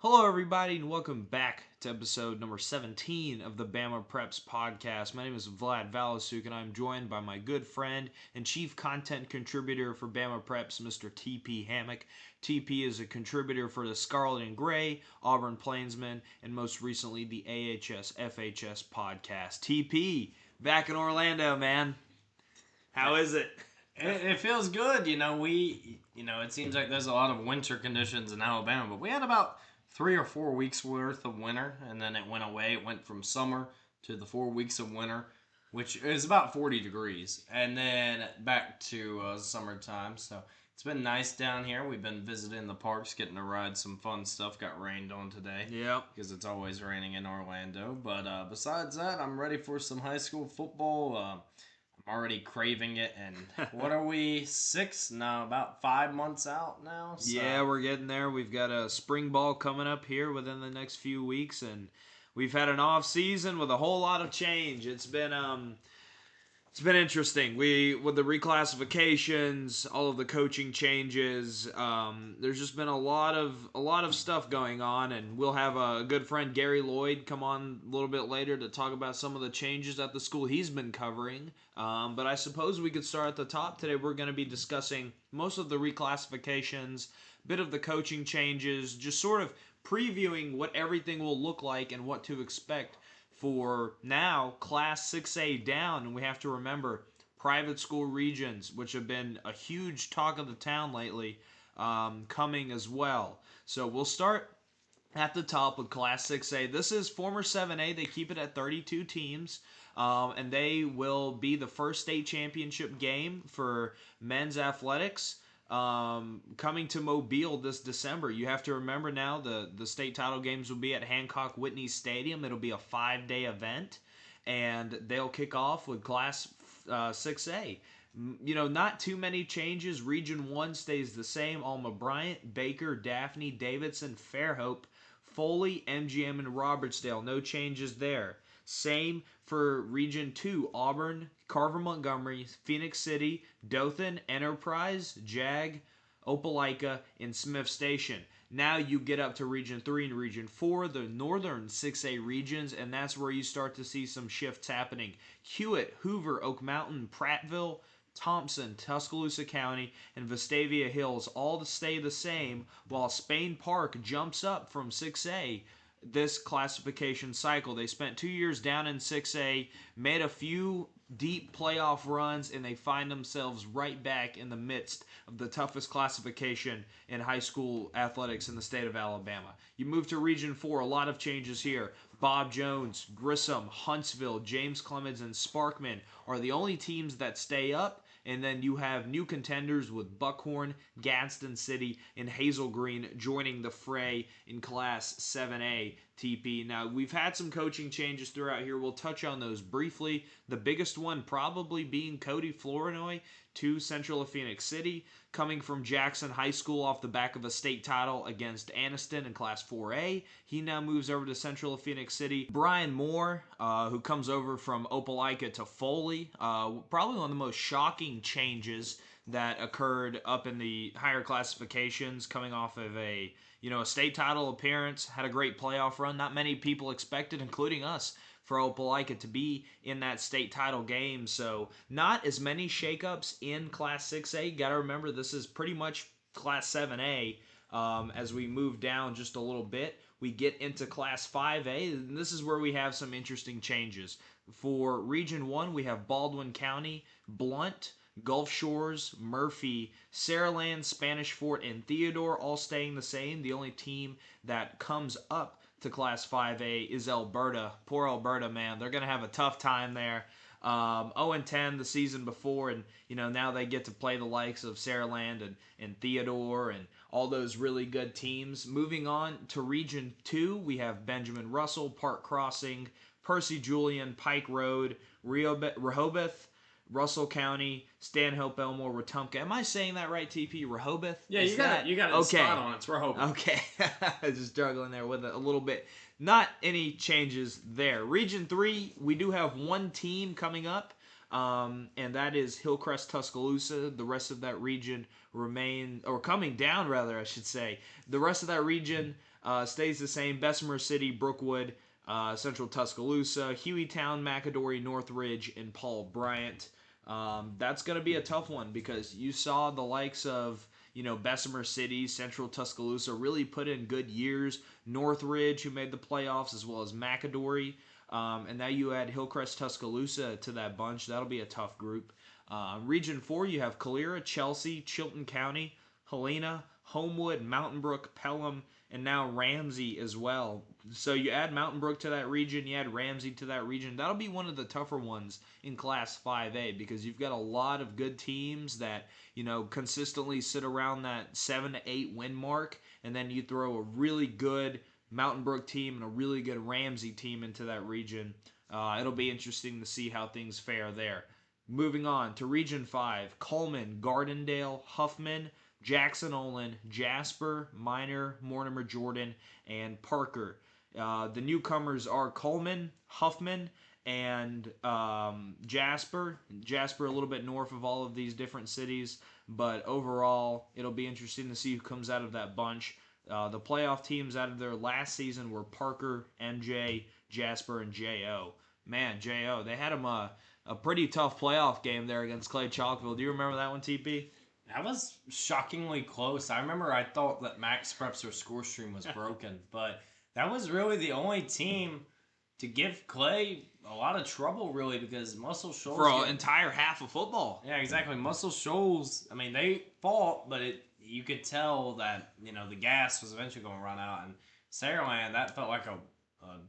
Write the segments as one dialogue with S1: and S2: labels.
S1: Hello, everybody, and welcome back to episode number 17 of the BamaPreps podcast. My name is Vlad Valasuk, and I'm joined by my good friend and chief content contributor for BamaPreps, Mr. TP Hammock. TP is a contributor for the Scarlet and Gray, Auburn Plainsman, and most recently the AHSAA podcast. TP, back in Orlando, man. How is it?
S2: It feels good. It seems like there's a lot of winter conditions in Alabama, but we had about 3 or 4 weeks worth of winter, and then it went away. It went from summer to the 4 weeks of winter, which is about 40 degrees, and then back to summertime. So it's been nice down here. We've been visiting the parks, getting to ride some fun stuff. Got rained on today.
S1: Yep.
S2: Because it's always raining in Orlando. But besides that, I'm ready for some high school football. I'm already craving it, and what are we, 6? No, about 5 months out now?
S1: So. Yeah, we're getting there. We've got a spring ball coming up here within the next few weeks, and we've had an off season with a whole lot of change. It's been interesting. With the reclassifications, all of the coaching changes, there's just been a lot of stuff going on, and we'll have a good friend Gary Lloyd come on a little bit later to talk about some of the changes at the school he's been covering. But I suppose we could start at the top today. We're going to be discussing most of the reclassifications, a bit of the coaching changes, just sort of previewing what everything will look like and what to expect for now, Class 6A down, and we have to remember private school regions, which have been a huge talk of the town lately, coming as well. So we'll start at the top with Class 6A. This is former 7A. They keep it at 32 teams, and they will be the first state championship game for men's athletics. Coming to Mobile this December. You have to remember now the state title games will be at Hancock Whitney Stadium. It'll be a 5-day event, and they'll kick off with Class 6A. Not too many changes. Region 1 stays the same. Alma Bryant, Baker, Daphne, Davidson, Fairhope, Foley, MGM, and Robertsdale. No changes there. Same for Region 2, Auburn, Carver Montgomery, Phoenix City, Dothan, Enterprise, Jag, Opelika, and Smith Station. Now you get up to Region 3 and Region 4, the northern 6A regions, and that's where you start to see some shifts happening. Hewitt, Hoover, Oak Mountain, Prattville, Thompson, Tuscaloosa County, and Vestavia Hills all stay the same, while Spain Park jumps up from 6A this classification cycle. They spent 2 years down in 6A, made a few deep playoff runs, and they find themselves right back in the midst of the toughest classification in high school athletics in the state of Alabama. You move to Region 4, a lot of changes here. Bob Jones, Grissom, Huntsville, James Clemens, and Sparkman are the only teams that stay up. And then you have new contenders with Buckhorn, Gadsden City, and Hazel Green joining the fray in Class 7A TP. Now, we've had some coaching changes throughout here. We'll touch on those briefly. The biggest one probably being Cody Flournoy to Central of Phoenix City, coming from Jackson High School off the back of a state title against Anniston in Class 4A. He now moves over to Central of Phoenix City. Brian Moore, who comes over from Opelika to Foley, probably one of the most shocking changes that occurred up in the higher classifications, coming off of a state title appearance, had a great playoff run. Not many people expected, including us, for Opelika to be in that state title game. So not as many shakeups in Class 6A. Got to remember, this is pretty much Class 7A. As we move down just a little bit, we get into Class 5A, and this is where we have some interesting changes. For Region 1, we have Baldwin County, Blunt, Gulf Shores, Murphy, Saraland, Spanish Fort, and Theodore all staying the same. The only team that comes up to Class 5A is Alberta. Poor Alberta, man. They're going to have a tough time there. 0-10 the season before, and now they get to play the likes of Saraland and Theodore and all those really good teams. Moving on to Region 2, we have Benjamin Russell, Park Crossing, Percy Julian, Pike Road, Rehoboth, Russell County, Stanhope, Elmore, Wetumpka. Am I saying that right, TP? Rehoboth?
S2: Yeah, you got it
S1: okay.
S2: Spot on. It's Rehoboth.
S1: Okay. I was just struggling there with it a little bit. Not any changes there. Region 3, we do have one team coming up, and that is Hillcrest, Tuscaloosa. The rest of that region coming down, rather, I should say. The rest of that region stays the same. Bessemer City, Brookwood, Central Tuscaloosa, Hueytown, McAdory, Northridge, and Paul Bryant. That's going to be a tough one because you saw the likes of, Bessemer City, Central Tuscaloosa really put in good years. Northridge, who made the playoffs, as well as McAdory. And now you add Hillcrest, Tuscaloosa to that bunch. That'll be a tough group. Region 4, you have Calera, Chelsea, Chilton County, Helena, Homewood, Mountain Brook, Pelham, and now Ramsey as well. So you add Mountain Brook to that region, you add Ramsey to that region. That'll be one of the tougher ones in Class 5A because you've got a lot of good teams that, consistently sit around that 7 to 8 win mark, and then you throw a really good Mountain Brook team and a really good Ramsey team into that region. It'll be interesting to see how things fare there. Moving on to Region 5, Coleman, Gardendale, Huffman, Jackson Olin, Jasper, Minor, Mortimer Jordan, and Parker. The newcomers are Coleman, Huffman, and Jasper. Jasper a little bit north of all of these different cities, but overall it'll be interesting to see who comes out of that bunch. The playoff teams out of their last season were Parker, MJ, Jasper, and J.O. Man, J.O., they had him a pretty tough playoff game there against Clay-Chalkville. Do you remember that one, TP?
S2: That was shockingly close. I remember I thought that BamaPreps or score stream was broken, but that was really the only team to give Clay a lot of trouble, really, because Muscle Shoals...
S1: For an entire half of football.
S2: Yeah, exactly. Muscle Shoals, I mean, they fought, but you could tell that, the gas was eventually going to run out. And Saraland, that felt like a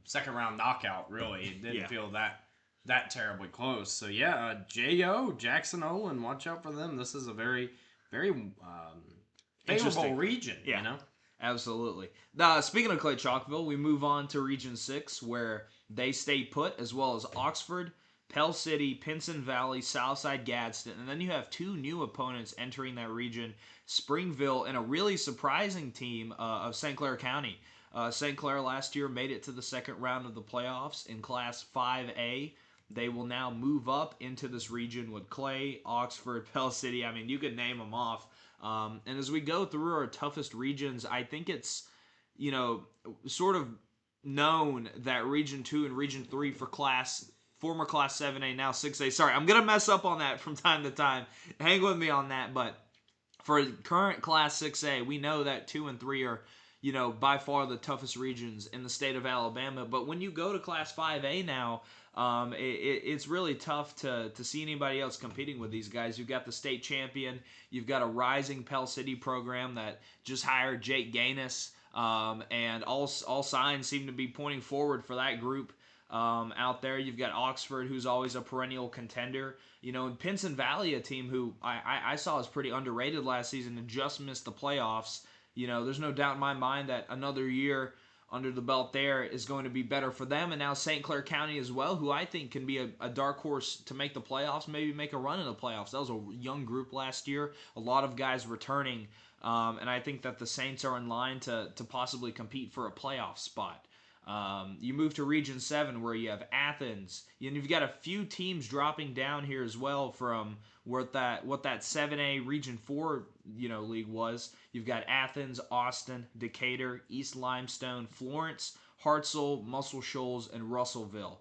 S2: second-round knockout, really. It didn't feel that terribly close. So, yeah, J.O., Jackson Olin, watch out for them. This is a very favorable region,
S1: Absolutely. Speaking of Clay-Chalkville, we move on to Region 6, where they stay put, as well as Oxford, Pell City, Pinson Valley, Southside Gadsden, and then you have two new opponents entering that region, Springville, and a really surprising team of St. Clair County. St. Clair last year made it to the second round of the playoffs in Class 5A. They will now move up into this region with Clay, Oxford, Pell City. I mean, you could name them off. And as we go through our toughest regions, I think it's, sort of known that Region 2 and Region 3 for former Class 7A, now 6A. Sorry, I'm going to mess up on that from time to time. Hang with me on that. But for current Class 6A, we know that 2 and 3 are, by far the toughest regions in the state of Alabama. But when you go to Class 5A now, it's really tough to see anybody else competing with these guys. You've got the state champion. You've got a rising Pell City program that just hired Jake Gaines. And all signs seem to be pointing forward for that group out there. You've got Oxford, who's always a perennial contender. And Pinson Valley, a team who I saw is pretty underrated last season and just missed the playoffs. There's no doubt in my mind that another year under the belt there is going to be better for them. And now St. Clair County as well, who I think can be a dark horse to make the playoffs, maybe make a run in the playoffs. That was a young group last year, a lot of guys returning. And I think that the Saints are in line to possibly compete for a playoff spot. You move to Region 7 where you have Athens. And you've got a few teams dropping down here as well from what that 7A Region 4 league was. You've got Athens, Austin, Decatur, East Limestone, Florence, Hartselle, Muscle Shoals, and Russellville.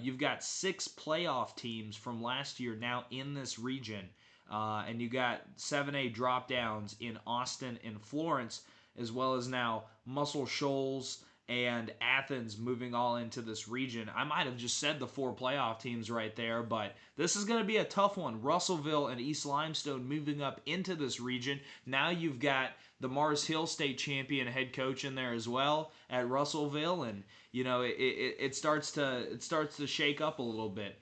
S1: You've got 6 playoff teams from last year now in this region. And you got 7A drop downs in Austin and Florence, as well as now Muscle Shoals and Athens moving all into this region. I might have just said the 4 playoff teams right there, but this is going to be a tough one. Russellville and East Limestone moving up into this region. Now you've got the Mars Hill State champion head coach in there as well at Russellville, and it starts to shake up a little bit.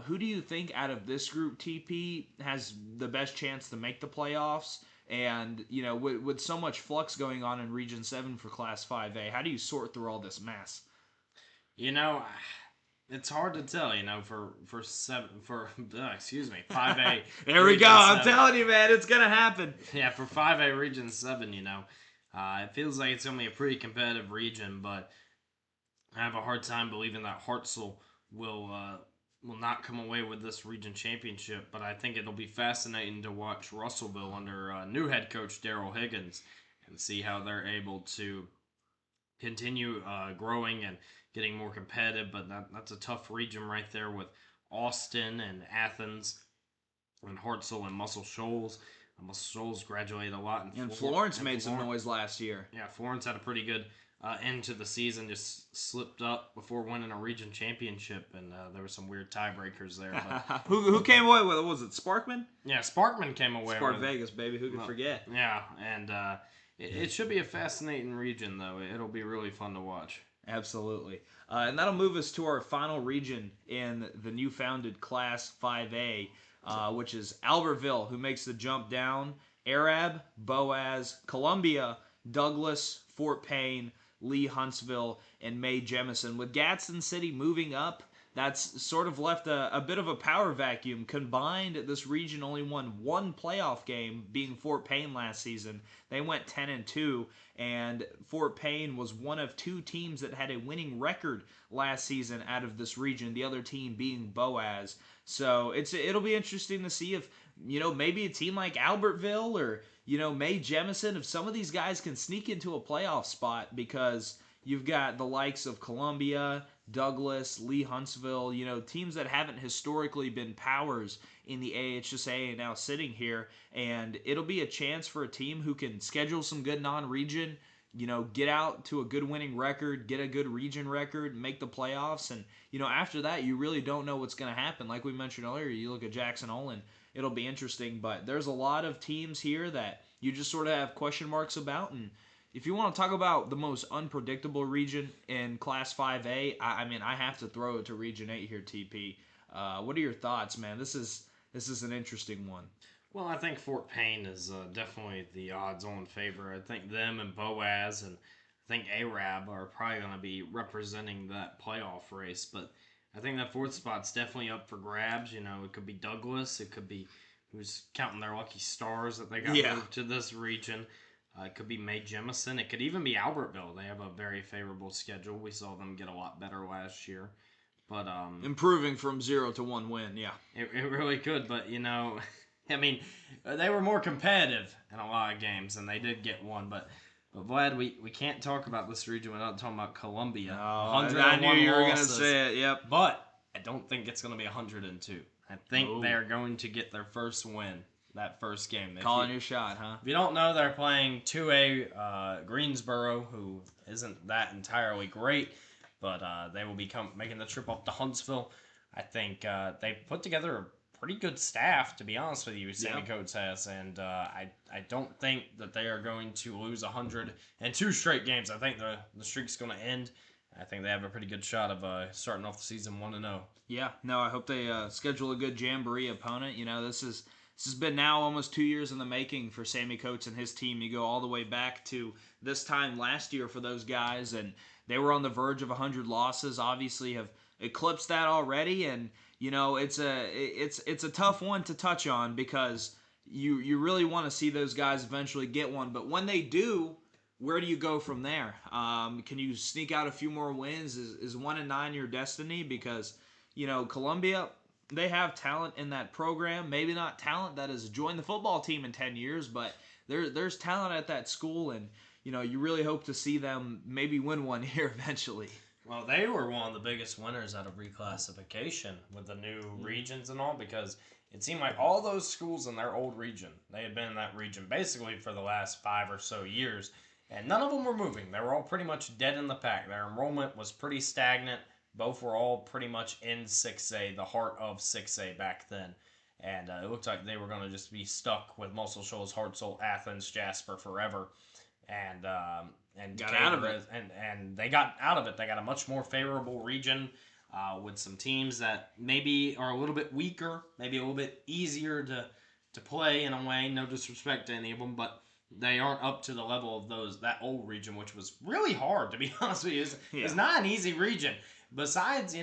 S1: Who do you think out of this group, TP, has the best chance to make the playoffs? And, with so much flux going on in Region 7 for Class 5A, how do you sort through all this mess?
S2: It's hard to tell, for 5A.
S1: There we go. I'm telling you, man, it's going to happen.
S2: Yeah, for 5A Region 7, it feels like it's going to be a pretty competitive region, but I have a hard time believing that Hartselle will not come away with this region championship, but I think it'll be fascinating to watch Russellville under new head coach Daryl Higgins and see how they're able to continue growing and getting more competitive. But that's a tough region right there with Austin and Athens and Hartselle and Muscle Shoals. Muscle Shoals graduated a lot.
S1: And Florence made some noise last year.
S2: Yeah, Florence had a pretty good end to the season, just slipped up before winning a region championship, and there were some weird tiebreakers there. But
S1: who came away with it? Was it Sparkman?
S2: Yeah, Sparkman came away
S1: Spark
S2: with it.
S1: Vegas, baby. Who could forget?
S2: Yeah, and it should be a fascinating region, though. It'll be really fun to watch.
S1: Absolutely. And that'll move us to our final region in the new founded Class 5A, which is Albertville, who makes the jump down. Arab, Boaz, Columbia, Douglas, Fort Payne, Lee Huntsville, and May Jemison. With Gadsden City moving up, that's sort of left a bit of a power vacuum. Combined, this region only won one playoff game, being Fort Payne last season. They went 10-2, and Fort Payne was one of two teams that had a winning record last season out of this region, the other team being Boaz. So it'll be interesting to see if, maybe a team like Albertville or, May Jemison, if some of these guys can sneak into a playoff spot, because you've got the likes of Columbia, Douglas, Lee Huntsville, teams that haven't historically been powers in the AHSAA now sitting here, and it'll be a chance for a team who can schedule some good non-region, get out to a good winning record, get a good region record, make the playoffs, and, after that, you really don't know what's going to happen. Like we mentioned earlier, you look at Jackson Olin, it'll be interesting, but there's a lot of teams here that you just sort of have question marks about, and if you want to talk about the most unpredictable region in Class 5A, I have to throw it to Region 8 here, TP. What are your thoughts, man? This is an interesting one.
S2: Well, I think Fort Payne is definitely the odds-on favorite. I think them and Boaz and I think Arab are probably going to be representing that playoff race. But I think that fourth spot's definitely up for grabs. It could be Douglas. It could be who's counting their lucky stars that they got moved to this region. It could be May Jemison. It could even be Albertville. They have a very favorable schedule. We saw them get a lot better last year. But
S1: improving from 0 to 1 win, yeah.
S2: It really could, but they were more competitive in a lot of games, and they did get one. But Vlad, we can't talk about this region without talking about Columbia.
S1: I knew you were going to say it, yep.
S2: But I don't think it's going to be 102. I think they're going to get their first win. That first game.
S1: Calling your shot, huh?
S2: If you don't know, they're playing 2A Greensboro, who isn't that entirely great, but they will be making the trip up to Huntsville. I think they put together a pretty good staff, to be honest with you, Sammy Coates has, and I don't think that they are going to lose 102 straight games. I think the streak's going to end. I think they have a pretty good shot of starting off the season 1-0.
S1: Yeah, no, I hope they schedule a good jamboree opponent. This has been now almost 2 years in the making for Sammy Coates and his team. You go all the way back to this time last year for those guys, and they were on the verge of 100 losses. Obviously, have eclipsed that already, and it's a tough one to touch on because you really want to see those guys eventually get one. But when they do, where do you go from there? Can you sneak out a few more wins? Is 1-9 your destiny? Because Columbia, they have talent in that program. Maybe not talent that has joined the football team in 10 years, but there's talent at that school, and you really hope to see them maybe win one here eventually.
S2: Well, they were one of the biggest winners out of reclassification with the new regions and all, because it seemed like all those schools in their old region, they had been in that region basically for the last 5 or so years, and none of them were moving. They were all pretty much dead in the pack. Their enrollment was pretty stagnant. Both were all pretty much in 6A, the heart of 6A back then. And it looked like they were going to just be stuck with Muscle Shoals, Hartselle, Athens, Jasper forever. And
S1: got out of it.
S2: And they got out of it. They got a much more favorable region with some teams that maybe are a little bit weaker, maybe a little bit easier to play in a way. No disrespect to any of them, but they aren't up to the level of that old region, which was really hard, to be honest with you. It's not an easy region. Besides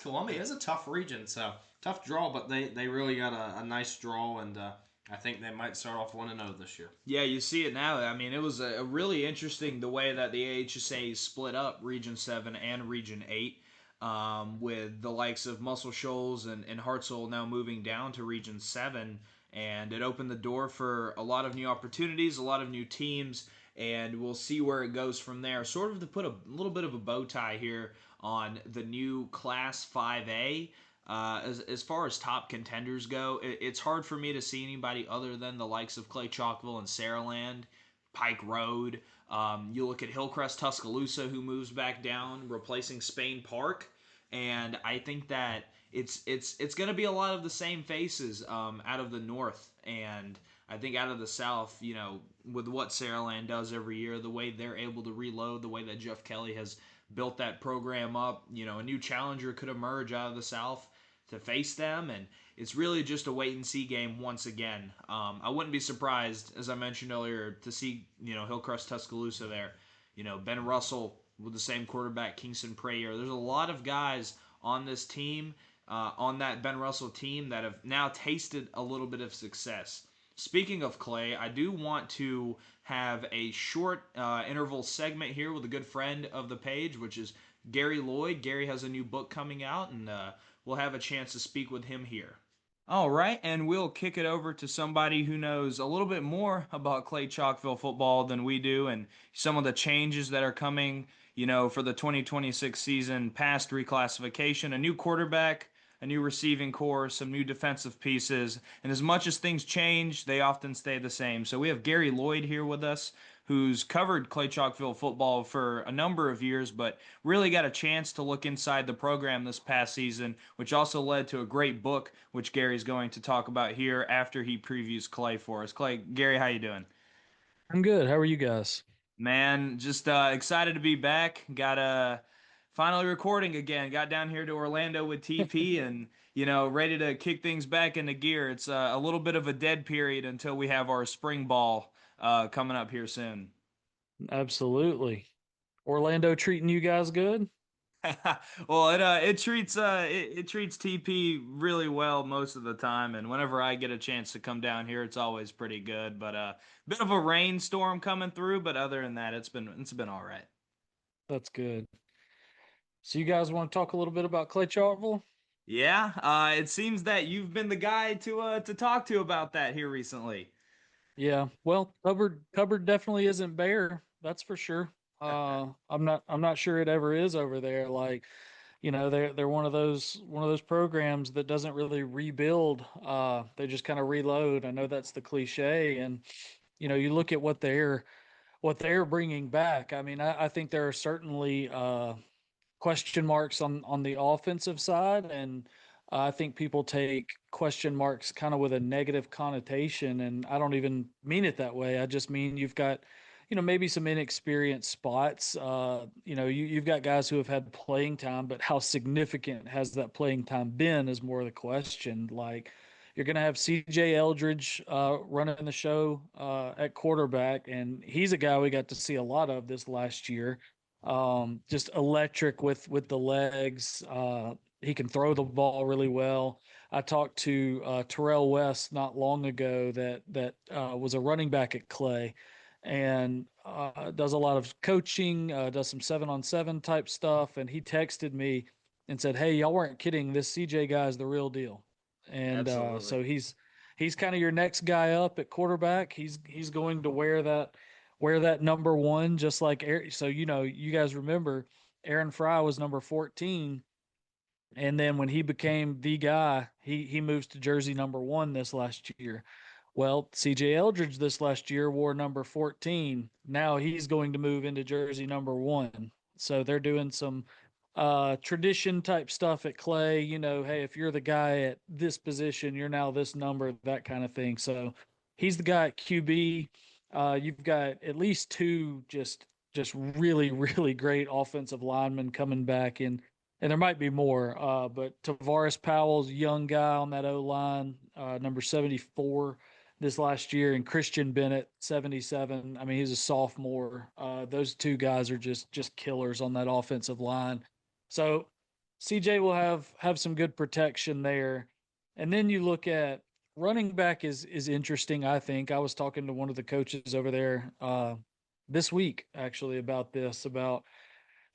S2: Columbia, it's a tough region, so tough draw, but they really got a nice draw, and I think they might start off 1-0 this year.
S1: Yeah, you see it now. I mean, it was a really interesting the way that the AHSAA split up Region 7 and Region 8, with the likes of Muscle Shoals and Hartselle now moving down to Region 7, and it opened the door for a lot of new opportunities, a lot of new teams, and we'll see where it goes from there. Sort of to put a little bit of a bow tie here on the new Class 5A. As far as top contenders go, it's hard for me to see anybody other than the likes of Clay-Chalkville and Saraland, Pike Road. You look at Hillcrest Tuscaloosa, who moves back down, replacing Spain Park, and I think that it's going to be a lot of the same faces out of the north, and I think out of the south, with what Saraland does every year, the way they're able to reload, the way that Jeff Kelly has built that program up, a new challenger could emerge out of the south to face them, and it's really just a wait and see game once again. I wouldn't be surprised, as I mentioned earlier, to see Hillcrest Tuscaloosa there. Ben Russell with the same quarterback, Kingston Prayer. There's a lot of guys on this team, on that Ben Russell team, that have now tasted a little bit of success. Speaking of Clay, I do want to have a short interval segment here with a good friend of the page, which is Gary Lloyd. Gary has a new book coming out, and we'll have a chance to speak with him here. All right, and we'll kick it over to somebody who knows a little bit more about Clay-Chalkville football than we do, and some of the changes that are coming, for the 2026 season past reclassification, a new quarterback, a new receiving core, some new defensive pieces, and as much as things change, they often stay the same. So we have Gary Lloyd here with us, who's covered Clay-Chalkville football for a number of years, but really got a chance to look inside the program this past season, which also led to a great book, which Gary's going to talk about here after he previews Clay for us. Gary, how you doing?
S3: I'm good. How are you guys?
S1: Man, just excited to be back. Got finally recording again. Got down here to Orlando with TP and ready to kick things back into gear. It's a little bit of a dead period until we have our spring ball coming up here soon.
S3: Absolutely. Orlando treating you guys good?
S1: Well, it treats TP really well most of the time, and whenever I get a chance to come down here, it's always pretty good. But bit of a rainstorm coming through, but other than that, it's been all right.
S3: That's good. So you guys want to talk a little bit about Clay-Chalkville?
S1: Yeah, it seems that you've been the guy to talk to about that here recently.
S3: Yeah. Well, cupboard definitely isn't bare. That's for sure. I'm not sure it ever is over there. Like, they're one of those programs that doesn't really rebuild. They just kind of reload. I know that's the cliche, and you look at what they're bringing back. I mean, I think there are certainly question marks on the offensive side, and I think people take question marks kind of with a negative connotation, and I don't even mean it that way. I just mean you've got maybe some inexperienced spots. You've got guys who have had playing time, but how significant has that playing time been is more the question. Like, you're going to have CJ Eldridge running the show at quarterback, and he's a guy we got to see a lot of this last year. Just electric with the legs. He can throw the ball really well. I talked to Terrell West not long ago that was a running back at Clay, and does a lot of coaching, does some 7-on-7 type stuff. And he texted me and said, "Hey, y'all weren't kidding. This CJ guy is the real deal." And
S1: Absolutely.
S3: so he's kind of your next guy up at quarterback. He's going to wear that number one, just like so you guys remember Aaron Fry was number 14, and then when he became the guy, he moves to jersey number one this last year. Well, CJ Eldridge this last year wore number 14. Now he's going to move into jersey number one. So they're doing some tradition type stuff at Clay. Hey, if you're the guy at this position, you're now this number, that kind of thing. So he's the guy at QB. You've got at least two just really really great offensive linemen coming back in, and there might be more. But Tavares Powell's a young guy on that O line, number 74 this last year, and Christian Bennett 77. I mean, he's a sophomore. Those two guys are just killers on that offensive line. So CJ will have some good protection there. And then you look at running back is interesting. I think I was talking to one of the coaches over there this week actually about this, about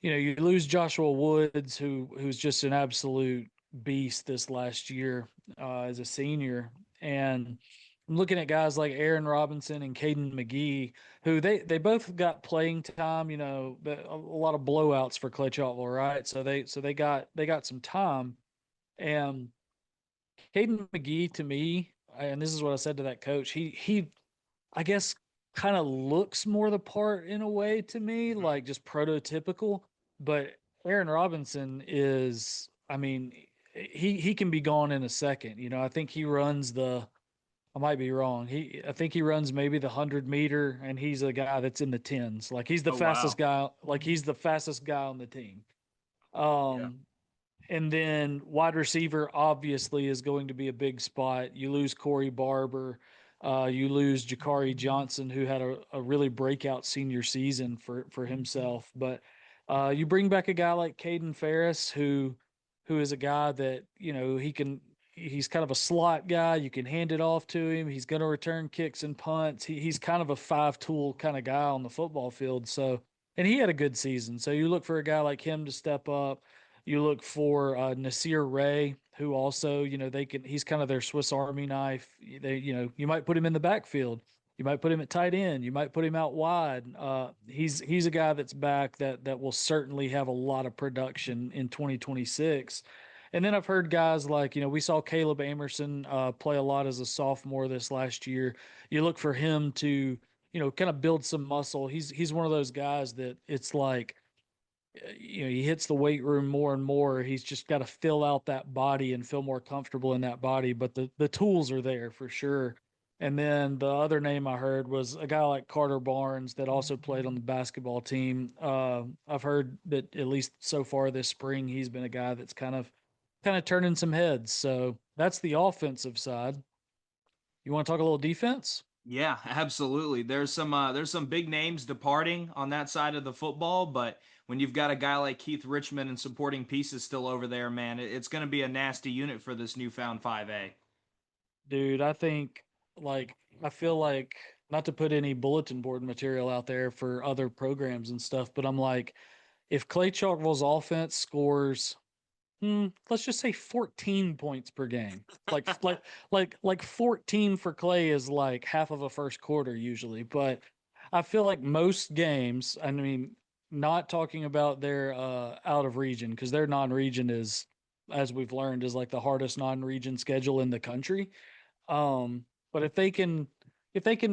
S3: you lose Joshua Woods, who's just an absolute beast this last year as a senior, and I'm looking at guys like Aaron Robinson and Caden McGee, who they both got playing time. You know, but a lot of blowouts for Clay-Chalkville, right? So they got some time, and Caden McGee to me, and this is what I said to that coach. He I guess kind of looks more the part in a way to me,
S2: Mhm.
S3: like just prototypical. But Aaron Robinson is, I mean, he can be gone in a second. You know, I think he runs the. I might be wrong. I think he runs maybe the 100 meter, and he's a guy that's in the tens. Like he's the
S2: Oh wow.
S3: fastest guy. Like he's the fastest guy on the team.
S2: Yeah.
S3: Um, and then wide receiver obviously is going to be a big spot. You lose Corey Barber. You lose Jakari Johnson, who had a really breakout senior season for himself. But you bring back a guy like Caden Ferris, who is a guy that, you know, he's kind of a slot guy. You can hand it off to him. He's going to return kicks and punts. He's kind of a five tool kind of guy on the football field. So, and he had a good season. So you look for a guy like him to step up. You look for Nasir Ray, who also, you know, he's kind of their Swiss Army knife. You might put him in the backfield. You might put him at tight end. You might put him out wide. He's a guy that's back that will certainly have a lot of production in 2026. And then I've heard guys like, you know, we saw Caleb Amerson play a lot as a sophomore this last year. You look for him to, you know, kind of build some muscle. He's one of those guys that it's like, you know, he hits the weight room more and more. He's just got to fill out that body and feel more comfortable in that body. But the tools are there for sure. And then the other name I heard was a guy like Carter Barnes that also played on the basketball team. I've heard that at least so far this spring, he's been a guy that's kind of turning some heads. So that's the offensive side. You want to talk a little defense?
S1: Yeah, absolutely. There's some big names departing on that side of the football, but when you've got a guy like Keith Richmond and supporting pieces still over there, man, it's going to be a nasty unit for this newfound 5A.
S3: Dude, I think like I feel like not to put any bulletin board material out there for other programs and stuff, but I'm like, if Clay Chalkville's offense scores, let's just say 14 points per game, like 14 for Clay is like half of a first quarter usually, but I feel like most games, I mean, not talking about their out of region because their non-region is, as we've learned, is like the hardest non-region schedule in the country. But if they can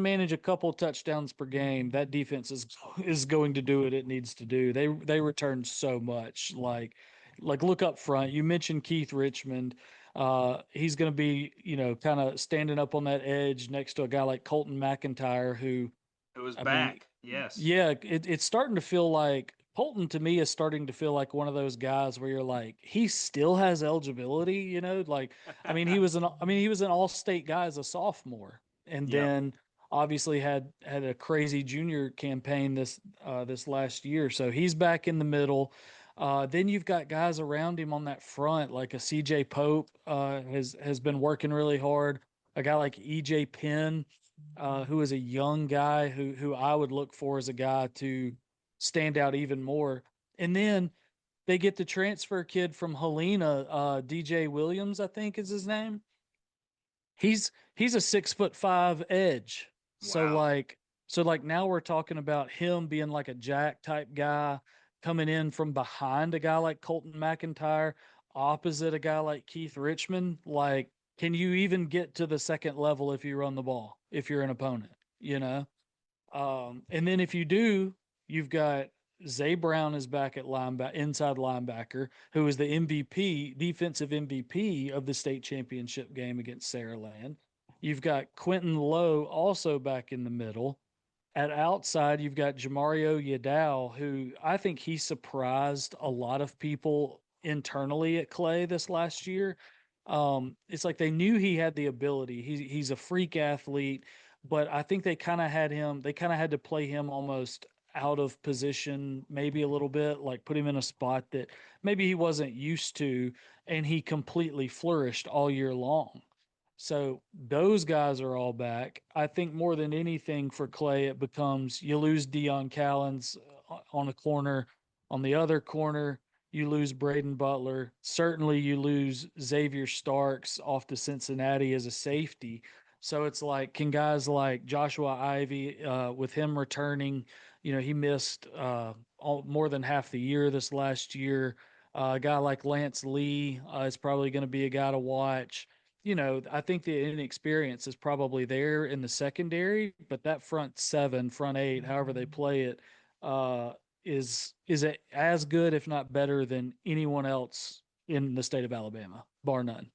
S3: manage a couple touchdowns per game, that defense is going to do what it needs to do. They return so much. Like look up front. You mentioned Keith Richmond. He's going to be, you know, kind of standing up on that edge next to a guy like Colton McIntyre, who,
S1: It was
S3: I mean,
S1: back. Yes.
S3: yeah, it's starting to feel like Colton to me is starting to feel like one of those guys where you're like, he still has eligibility, you know? Like, he was an all-state guy as a sophomore, and
S2: Yep.
S3: then obviously had a crazy junior campaign this last year. So he's back in the middle. Then you've got guys around him on that front, like a CJ Pope has been working really hard. A guy like EJ Penn who is a young guy who I would look for as a guy to stand out even more. And then they get the transfer kid from Helena, DJ Williams, I think is his name. He's a 6'5" edge. So
S2: Wow.
S3: like so like now we're talking about him being like a jack type guy coming in from behind a guy like Colton McIntyre, opposite a guy like Keith Richmond. Like, can you even get to the second level if you run the ball, if you're an opponent, you know? And then if you do, you've got Zay Brown is back at inside linebacker, who is the MVP, defensive MVP of the state championship game against Saraland. You've got Quentin Lowe also back in the middle. At outside, you've got Jamario Yadal, who I think he surprised a lot of people internally at Clay this last year. It's like they knew he had the ability. He's a freak athlete, but I think they kind of had him. They kind of had to play him almost out of position, maybe a little bit, like put him in a spot that maybe he wasn't used to, and he completely flourished all year long. So those guys are all back. I think more than anything for Clay, it becomes you lose Dion Callens on a corner. On the other corner, you lose Braden Butler. Certainly, you lose Xavier Starks off to Cincinnati as a safety. So it's like, can guys like Joshua Ivy, with him returning, he missed more than half the year this last year. A guy like Lance Lee is probably going to be a guy to watch. I think the inexperience is probably there in the secondary, but that front seven, front eight, however they play it, uh, is it as good, if not better, than anyone else in the state of Alabama, bar none.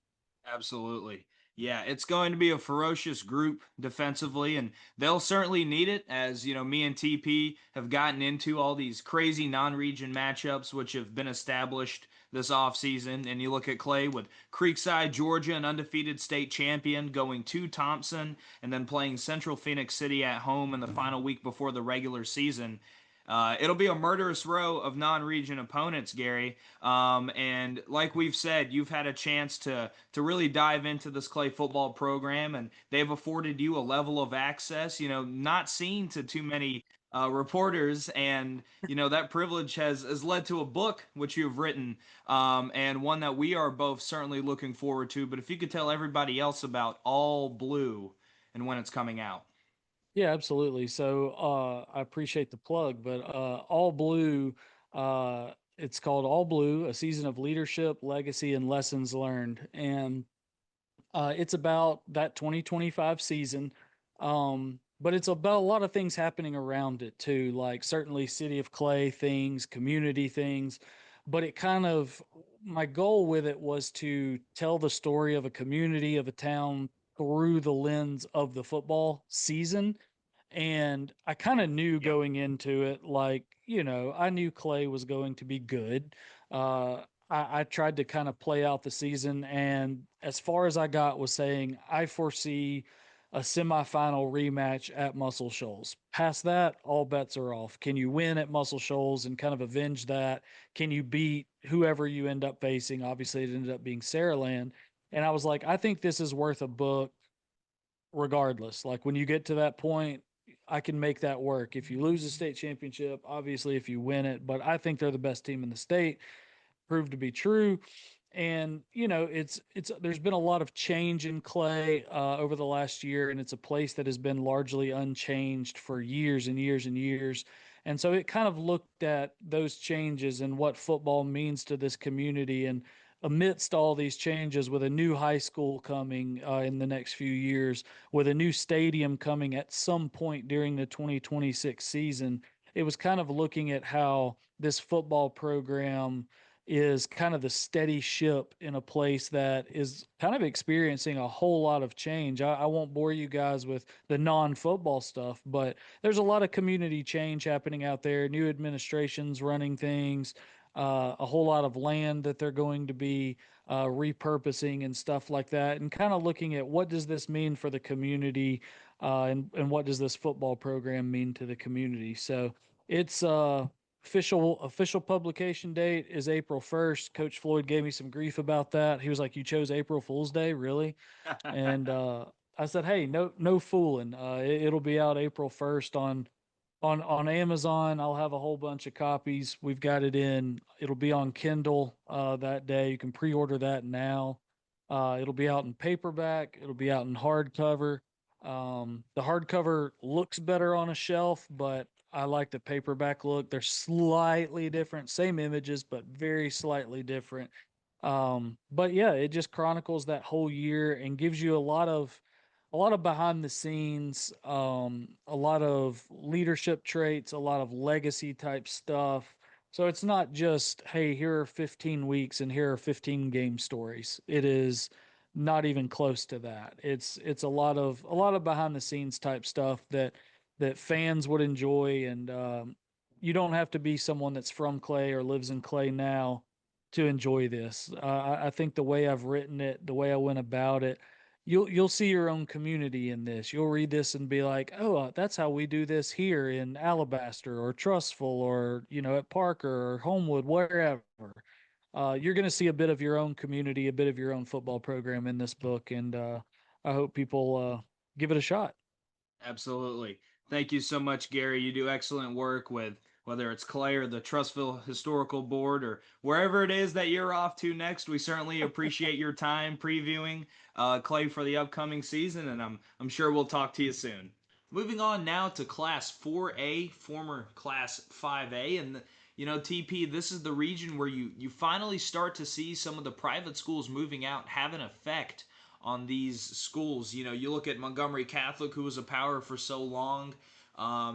S1: Absolutely. Yeah, it's going to be a ferocious group defensively, and they'll certainly need it. As me and TP have gotten into all these crazy non-region matchups, which have been established this offseason. And you look at Clay with Creekside, Georgia, an undefeated state champion, going to Thompson, and then playing Central Phoenix City at home in the final week before the regular season. It'll be a murderous row of non-region opponents, Gary. And like we've said, you've had a chance to really dive into this Clay football program, and they've afforded you a level of access, not seen to too many reporters, and that privilege has led to a book which you've written, and one that we are both certainly looking forward to. But if you could tell everybody else about All Blue and when it's coming out.
S3: Yeah, absolutely. So I appreciate the plug, but All Blue, it's called All Blue, a season of leadership, legacy, and lessons learned. And it's about that 2025 season. But it's about a lot of things happening around it too, like certainly City of Clay things, community things. But my goal with it was to tell the story of a community, of a town through the lens of the football season. And I kind of knew
S1: Yep.
S3: going into it, like, I knew Clay was going to be good. I tried to kind of play out the season. And as far as I got was saying, I foresee a semifinal rematch at Muscle Shoals. Past that, all bets are off. Can you win at Muscle Shoals and kind of avenge that? Can you beat whoever you end up facing? Obviously, it ended up being Saraland. And I was like, I think this is worth a book regardless. Like when you get to that point, I can make that work. If you lose the state championship, obviously if you win it, but I think they're the best team in the state, proved to be true. And it's there's been a lot of change in Clay over the last year, and it's a place that has been largely unchanged for years and years and years. And so it kind of looked at those changes and what football means to this community. And amidst all these changes, with a new high school coming in the next few years, with a new stadium coming at some point during the 2026 season, it was kind of looking at how this football program is kind of the steady ship in a place that is kind of experiencing a whole lot of change. I won't bore you guys with the non football stuff, but there's a lot of community change happening out there, new administrations running things, a whole lot of land that they're going to be repurposing and stuff like that, and kind of looking at what does this mean for the community, and what does this football program mean to the community. So it's official publication date is April 1st. Coach Floyd gave me some grief about that. He was like, "You chose April Fool's Day, really?" And I said, "Hey, no fooling. It'll be out April 1st on Amazon. I'll have a whole bunch of copies. We've got it in. It'll be on Kindle that day. You can pre-order that now. It'll be out in paperback. It'll be out in hardcover. The hardcover looks better on a shelf, but I like the paperback look. They're slightly different, same images, but very slightly different. But yeah, it just chronicles that whole year and gives you a lot of behind the scenes, a lot of leadership traits, a lot of legacy type stuff. So it's not just, hey, here are 15 weeks and here are 15 game stories. It is not even close to that. It's a lot of behind the scenes type stuff that fans would enjoy, and you don't have to be someone that's from Clay or lives in Clay now to enjoy this. I think the way I've written it, the way I went about it, you'll see your own community in this. You'll read this and be like, oh, that's how we do this here in Alabaster or Trustful or at Parker or Homewood, wherever. You're going to see a bit of your own community, a bit of your own football program in this book, and I hope people give it a shot.
S1: Absolutely. Thank you so much, Gary. You do excellent work with whether it's Clay or the Trustville Historical Board or wherever it is that you're off to next. We certainly appreciate your time previewing Clay for the upcoming season, and I'm sure we'll talk to you soon. Moving on now to Class 4A, former Class 5A, and TP, this is the region where you finally start to see some of the private schools moving out have an effect on these schools. You look at Montgomery Catholic, who was a power for so long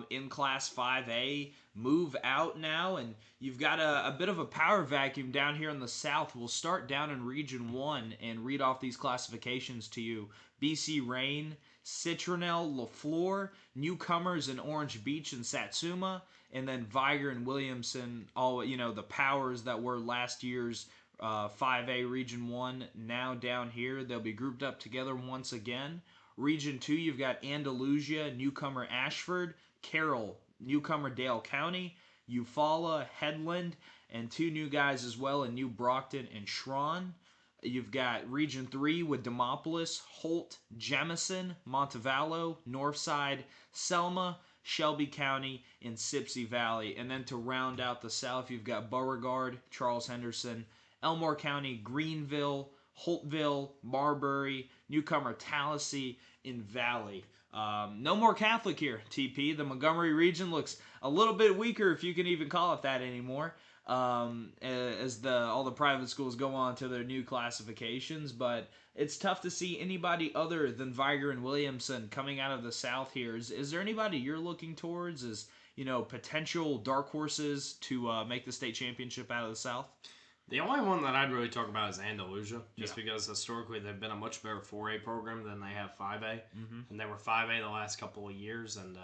S1: in Class 5A, move out now, and you've got a bit of a power vacuum down here in the South. We'll start down in Region 1 and read off these classifications to you. BC Rain, Citronelle, LaFleur, newcomers in Orange Beach and Satsuma, and then Viger and Williamson, all the powers that were last year's 5A Region 1, now down here. They'll be grouped up together once again. Region 2, you've got Andalusia, newcomer Ashford, Carroll, newcomer Dale County, Eufaula, Headland, and 2 new guys as well in New Brockton and Shran. You've got Region 3 with Demopolis, Holt, Jemison, Montevallo, Northside, Selma, Shelby County, and Sipsey Valley. And then to round out the South, you've got Beauregard, Charles Henderson, Elmore County, Greenville, Holtville, Marbury, newcomer Tallahassee, and Valley. No more Catholic here, TP. The Montgomery region looks a little bit weaker, if you can even call it that anymore, as all the private schools go on to their new classifications. But it's tough to see anybody other than Viger and Williamson coming out of the South here. Is there anybody you're looking towards as potential dark horses to make the state championship out of the South?
S2: The only one that I'd really talk about is Andalusia, just because historically they've been a much better 4A program than they have 5A. And they were 5A the last couple of years, and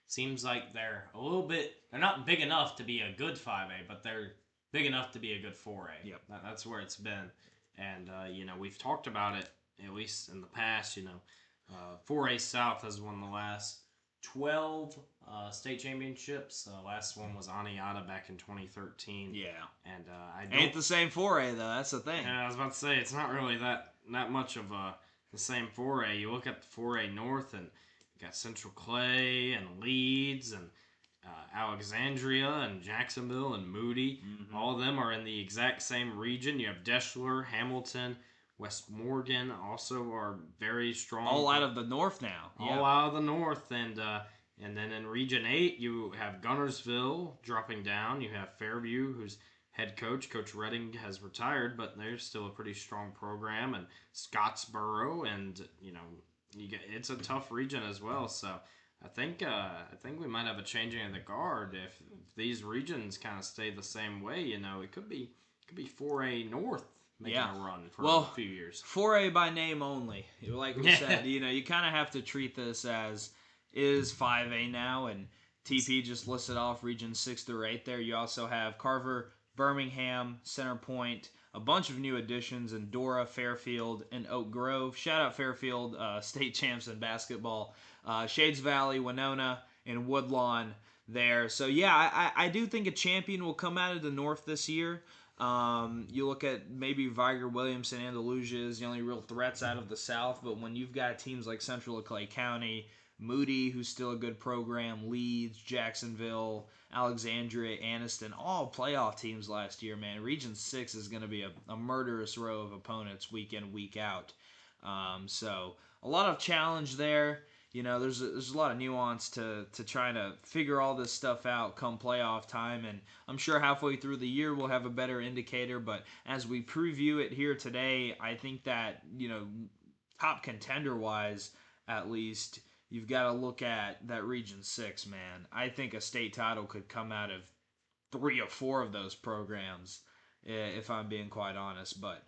S2: seems like they're a little bit, they're not big enough to be a good 5A, but they're big enough to be a good 4A.
S1: Yep.
S2: That's where it's been. And, we've talked about it, at least in the past, 4A South has won the last 12 state championships. Last one was Aniata back in 2013.
S1: Yeah.
S2: And
S1: ain't the same 4A though. That's the thing.
S2: Yeah, I was about to say it's not really that much of the same 4A. You look at the 4A North, and you got Central Clay and Leeds and Alexandria and Jacksonville and Moody. All of them are in the exact same region. You have Deschler, Hamilton, West Morgan also are very strong.
S1: All out of the north now.
S2: All out of the north. And then in Region 8, you have Gunnersville dropping down. You have Fairview, whose head coach, Coach Redding, has retired, but they're still a pretty strong program. And Scottsboro, and, it's a tough region as well. So I think we might have a changing of the guard if these regions kind of stay the same way. It could be 4A North making a run for a few years.
S1: 4A by name only. Like we said, you kind of have to treat this as is 5A now, and TP just listed off regions 6 through 8 there. You also have Carver, Birmingham, Center Point, a bunch of new additions in Dora, Fairfield, and Oak Grove. Shout out Fairfield, state champs in basketball. Shades Valley, Winona, and Woodlawn there. So yeah, I do think a champion will come out of the north this year. You look at maybe Viger, Williamson, Andalusia is the only real threats out of the South, but when you've got teams like Central Clay County, Moody, who's still a good program, Leeds, Jacksonville, Alexandria, Anniston, all playoff teams last year, man. Region 6 is going to be a murderous row of opponents week in, week out. So a lot of challenge there. There's a lot of nuance to trying to figure all this stuff out come playoff time, and I'm sure halfway through the year we'll have a better indicator, but as we preview it here today, I think that, top contender-wise, at least, you've got to look at that Region 6, man. I think a state title could come out of 3 or 4 of those programs, if I'm being quite honest. But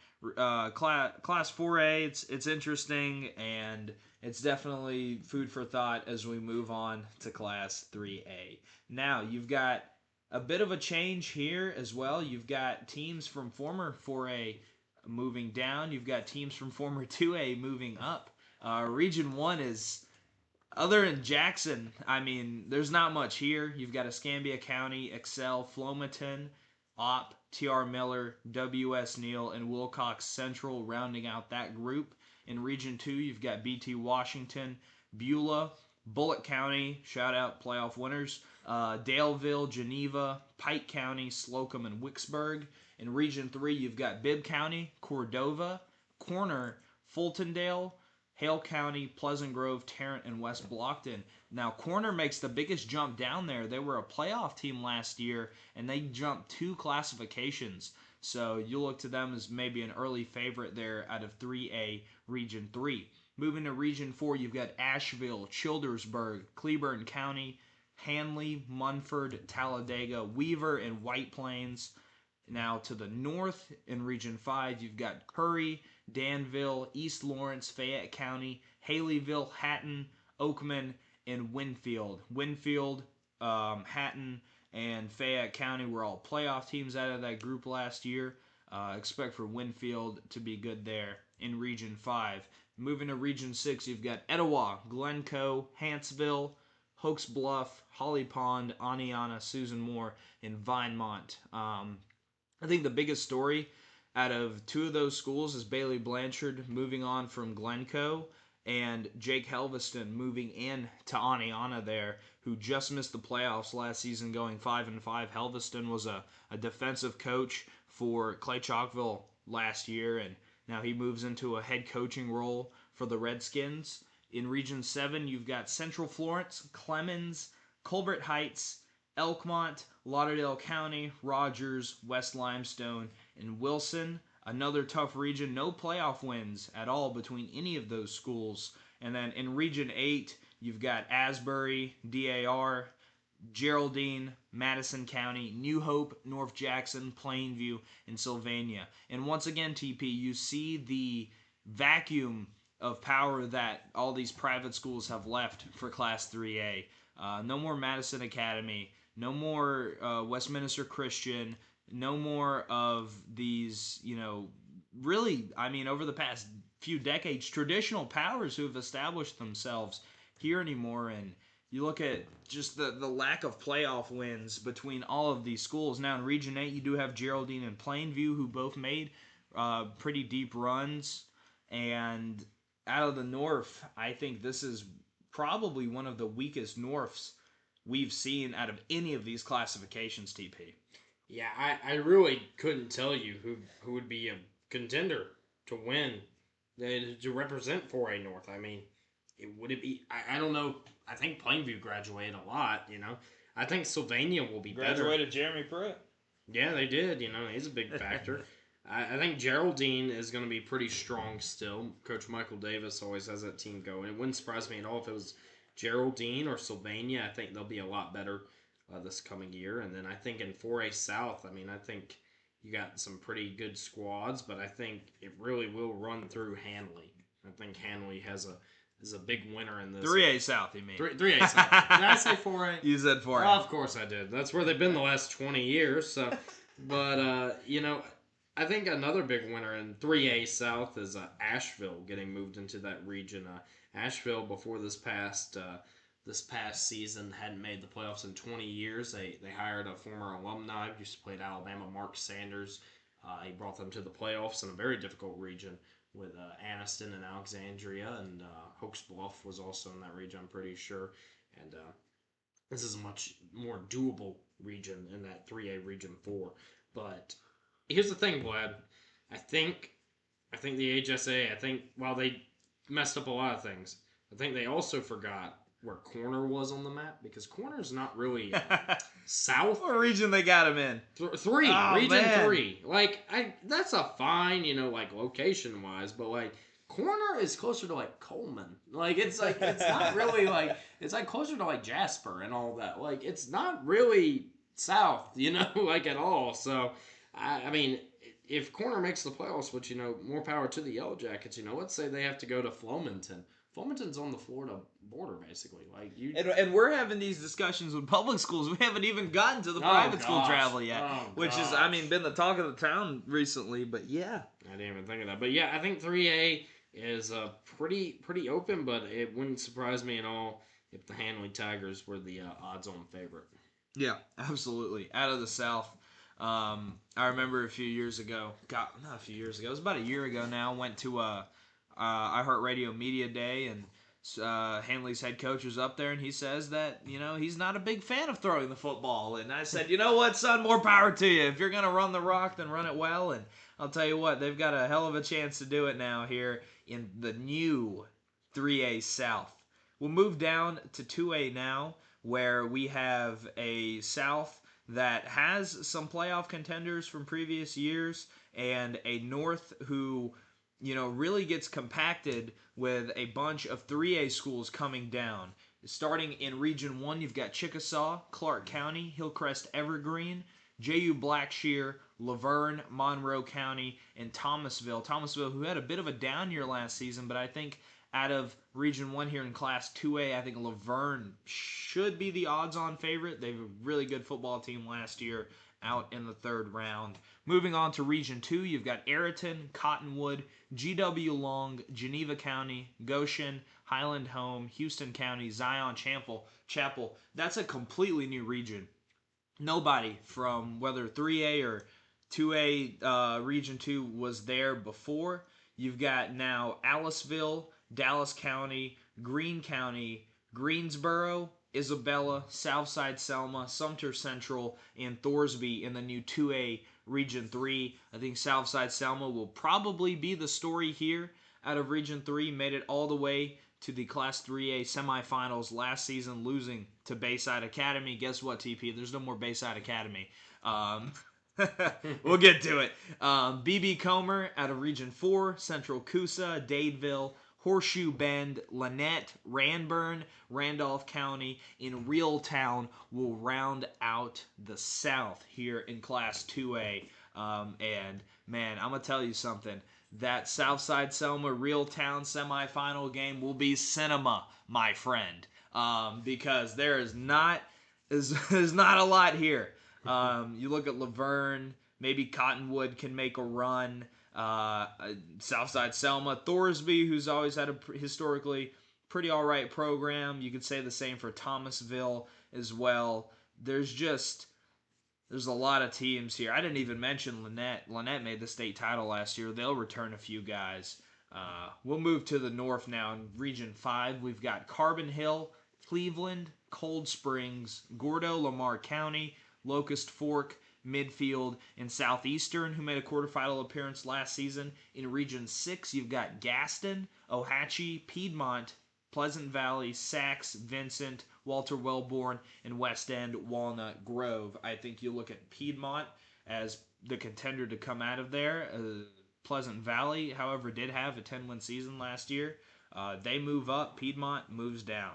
S1: Class 4A, it's interesting, and it's definitely food for thought as we move on to Class 3A. Now, you've got a bit of a change here as well. You've got teams from former 4A moving down. You've got teams from former 2A moving up. Region 1 is, other than Jackson, I mean, there's not much here. You've got Escambia County, Excel, Flomaton, Opp, T.R. Miller, W.S. Neal, and Wilcox Central rounding out that group. In Region 2, you've got B.T. Washington, Beulah, Bullitt County, shout out playoff winners. Daleville, Geneva, Pike County, Slocum, and Wicksburg. In Region 3, you've got Bibb County, Cordova, Corner, Fultondale, Hale County, Pleasant Grove, Tarrant, and West Blockton. Now, Corner makes the biggest jump down there. They were a playoff team last year, and they jumped 2 classifications. So you look to them as maybe an early favorite there out of 3A Region 3. Moving to Region 4, you've got Asheville, Childersburg, Cleburne County, Hanley, Munford, Talladega, Weaver, and White Plains. Now to the north in Region 5, you've got Curry, Danville, East Lawrence, Fayette County, Haleyville, Hatton, Oakman, and Winfield. Winfield, Hatton, and Fayette County were all playoff teams out of that group last year. Expect for Winfield to be good there in Region 5. Moving to Region 6, you've got Etowah, Glencoe, Huntsville, Hokes Bluff, Holly Pond, Aniana, Susan Moore, and Vinemont. I think the biggest story out of 2 of those schools is Bailey Blanchard moving on from Glencoe and Jake Helveston moving in to Aniana there, who just missed the playoffs last season going 5-5. Helveston was a defensive coach for Clay-Chalkville last year, and now he moves into a head coaching role for the Redskins. In Region 7, you've got Central Florence, Clemens, Colbert Heights, Elkmont, Lauderdale County, Rogers, West Limestone, and Wilson. Another tough region, no playoff wins at all between any of those schools. And then in Region 8, you've got Asbury, DAR, Geraldine, Madison County, New Hope, North Jackson, Plainview, and Sylvania. And once again, TP, you see the vacuum of power that all these private schools have left for Class 3A. No more Madison Academy, no more Westminster Christian, no more of these, really, over the past few decades, traditional powers who have established themselves here anymore. And you look at just the lack of playoff wins between all of these schools. Now in Region 8, you do have Geraldine and Plainview, who both made pretty deep runs. And out of the North, I think this is probably one of the weakest Norths we've seen out of any of these classifications, TP.
S2: Yeah, I really couldn't tell you who would be a contender to win, to represent 4A North. Would it be? I don't know. I think Plainview graduated a lot. I think Sylvania will be better.
S1: Graduated Jeremy Pruitt.
S2: Yeah, they did. He's a big factor. I think Geraldine is going to be pretty strong still. Coach Michael Davis always has that team going. It wouldn't surprise me at all if it was Geraldine or Sylvania. I think they'll be a lot better this coming year. And then I think in 4A South, I think you got some pretty good squads, but I think it really will run through Hanley. I think Hanley is a big winner in this.
S1: 3A South, you mean?
S2: 3A South. Did I say 4A?
S1: You said 4A.
S2: Well, of course I did. That's where they've been the last 20 years. So, but I think another big winner in 3A South is Asheville getting moved into that region. Asheville before this past season hadn't made the playoffs in 20 years. They hired a former alumni who used to play at Alabama, Mark Sanders. He brought them to the playoffs in a very difficult region with Anniston and Alexandria, and Hokes Bluff was also in that region, I'm pretty sure. And this is a much more doable region in that 3A Region 4. But here's the thing, Vlad. I think the AHSAA, while they messed up a lot of things, I think they also forgot where Corner was on the map, because Corner's not really south.
S1: What region they got him in?
S2: Three. Region
S1: man.
S2: 3. That's a fine, location-wise, but, Corner is closer to, Coleman. It's not really, it's, closer to, Jasper and all that. It's not really south, at all. So, if Corner makes the playoffs, which, more power to the Yellow Jackets, let's say they have to go to Flomaton. Flomaton's on the Florida border, basically.
S1: And we're having these discussions with public schools. We haven't even gotten to the private school travel yet, which is, been the talk of the town recently. But yeah,
S2: I didn't even think of that. But yeah, I think 3A is pretty open, but it wouldn't surprise me at all if the Hanley Tigers were the odds-on favorite.
S1: Yeah, absolutely. Out of the South. I remember a few years ago. Not a few years ago. It was about a year ago now. Went to iHeartRadio Media Day and Hanley's head coach was up there, and he says that, he's not a big fan of throwing the football. And I said, you know what, son, more power to you. If you're going to run the rock, then run it well. And I'll tell you what, they've got a hell of a chance to do it now here in the new 3A South. We'll move down to 2A now, where we have a South that has some playoff contenders from previous years, and a North who really gets compacted with a bunch of 3A schools coming down. Starting in Region 1, you've got Chickasaw, Clark County, Hillcrest Evergreen, J.U. Blackshear, Laverne, Monroe County, and Thomasville. Thomasville, who had a bit of a down year last season, but I think out of Region 1 here in Class 2A, I think Laverne should be the odds-on favorite. They have a really good football team last year out in the third round. Moving on to Region 2, you've got Ayrton, Cottonwood, GW Long, Geneva County, Goshen, Highland Home, Houston County, Zion Chapel. That's a completely new region. Nobody from whether 3A or 2A Region 2 was there before. You've got now Aliceville, Dallas County, Greene County, Greensboro, Isabella, Southside Selma, Sumter Central, and Thorsby in the new 2A Region 3. I think Southside Selma will probably be the story here out of Region 3. Made it all the way to the Class 3A semifinals last season, losing to Bayside Academy. Guess what, TP? There's no more Bayside Academy. We'll get to it. BB Comer out of Region 4, Central Coosa, Dadeville, Horseshoe Bend, Lynette, Ranburn, Randolph County, and Reeltown will round out the South here in Class 2A. And, man, I'm going to tell you something. That Southside Selma Reeltown semifinal game will be cinema, my friend. Because there's not a lot here. You look at Laverne, maybe Cottonwood can make a run. Southside Selma, Thorsby, who's always had a historically pretty all right program. You could say the same for Thomasville as well. There's a lot of teams here. I didn't even mention Lynette. Lynette made the state title last year. They'll return a few guys. We'll move to the north now. In Region 5, we've got Carbon Hill, Cleveland, Cold Springs, Gordo, Lamar County, Locust Fork, Midfield, and Southeastern, who made a quarterfinal appearance last season. In Region 6, you've got Gaston, Ohatchee, Piedmont, Pleasant Valley, Sacs, Vincent, Walter Wellborn, and West End, Walnut Grove. I think you look at Piedmont as the contender to come out of there. Pleasant Valley, however, did have a 10-win season last year. They move up. Piedmont moves down.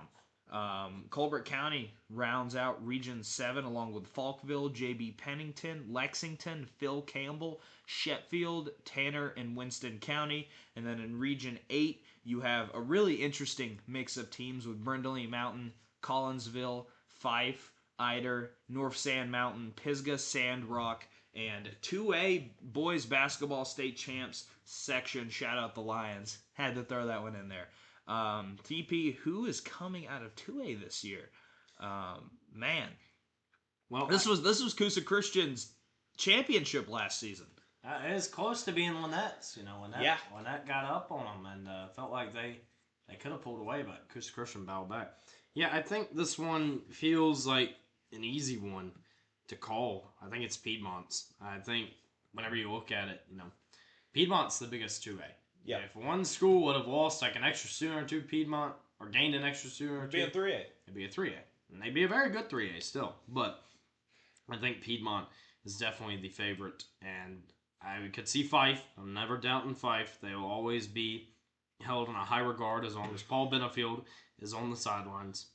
S1: Colbert County rounds out Region 7 along with Falkville, J.B. Pennington, Lexington, Phil Campbell, Sheffield, Tanner, and Winston County. And then in Region 8, you have a really interesting mix of teams with Brindley Mountain, Collinsville, Fife, Eider, North Sand Mountain, Pisgah, Sandrock, and 2A boys basketball state champs section. Shout out the Lions. Had to throw that one in there. TP, who is coming out of 2A this year? Man. Well, this was Coosa Christian's championship last season.
S2: It was close to being Lynette's. Lynette got up on them and felt like they could have pulled away, but Coosa Christian battled back. Yeah, I think this one feels like an easy one to call. I think it's Piedmont's. I think whenever you look at it, Piedmont's the biggest 2A. Yeah. If one school would have lost like an extra student or two, Piedmont, or gained an extra student or two,
S1: it'd be a 3A.
S2: It'd be a 3A. And they'd be a very good 3A still. But I think Piedmont is definitely the favorite. And I could see Fife. I'm never doubting Fife. They will always be held in a high regard as long as Paul Benefield is on the sidelines.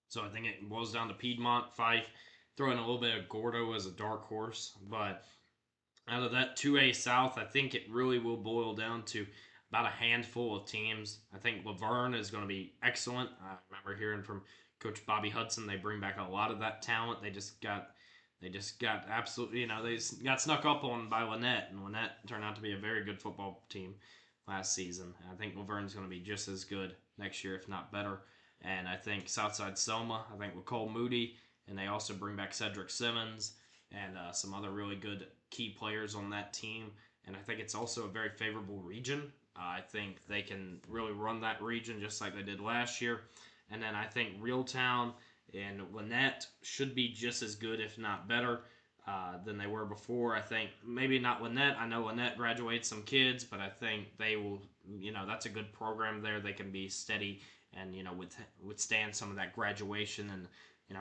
S2: So I think it boils down to Piedmont, Fife, throwing a little bit of Gordo as a dark horse. But out of that 2A South, I think it really will boil down to about a handful of teams. I think Laverne is going to be excellent. I remember hearing from Coach Bobby Hudson, they bring back a lot of that talent. They just got absolutely, they got snuck up on by Lynette, and Lynette turned out to be a very good football team last season. And I think Laverne's going to be just as good next year, if not better. And I think Southside Selma, I think with Cole Moody, and they also bring back Cedric Simmons and some other really good key players on that team. and I think it's also a very favorable region. I think they can really run that region just like they did last year. And then I think Reeltown and Lynette should be just as good, if not better, than they were before. I think maybe not Lynette. I know Lynette graduates some kids, but I think they will, that's a good program there. They can be steady and, withstand some of that graduation. And,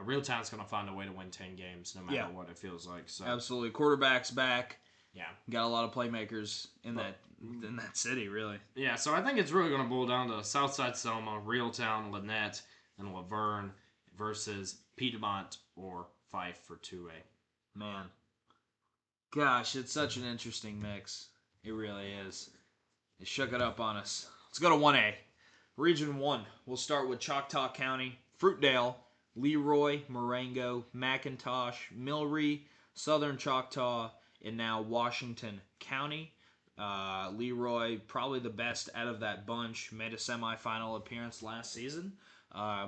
S2: Reeltown's going to find a way to win 10 games no matter what it feels like. So
S1: absolutely. Quarterback's back.
S2: Yeah.
S1: Got a lot of playmakers in that city, really.
S2: Yeah, so I think it's really going to boil down to Southside Selma, Reeltown, Lynette, and Laverne versus Piedmont or Fife for 2A.
S1: Man. Gosh, it's such an interesting mix. It really is. It shook it up on us. Let's go to 1A. Region 1. We'll start with Choctaw County, Fruitdale, Leroy, Marengo, McIntosh, Milry, Southern Choctaw, and now Washington County. Leroy, probably the best out of that bunch, made a semifinal appearance last season.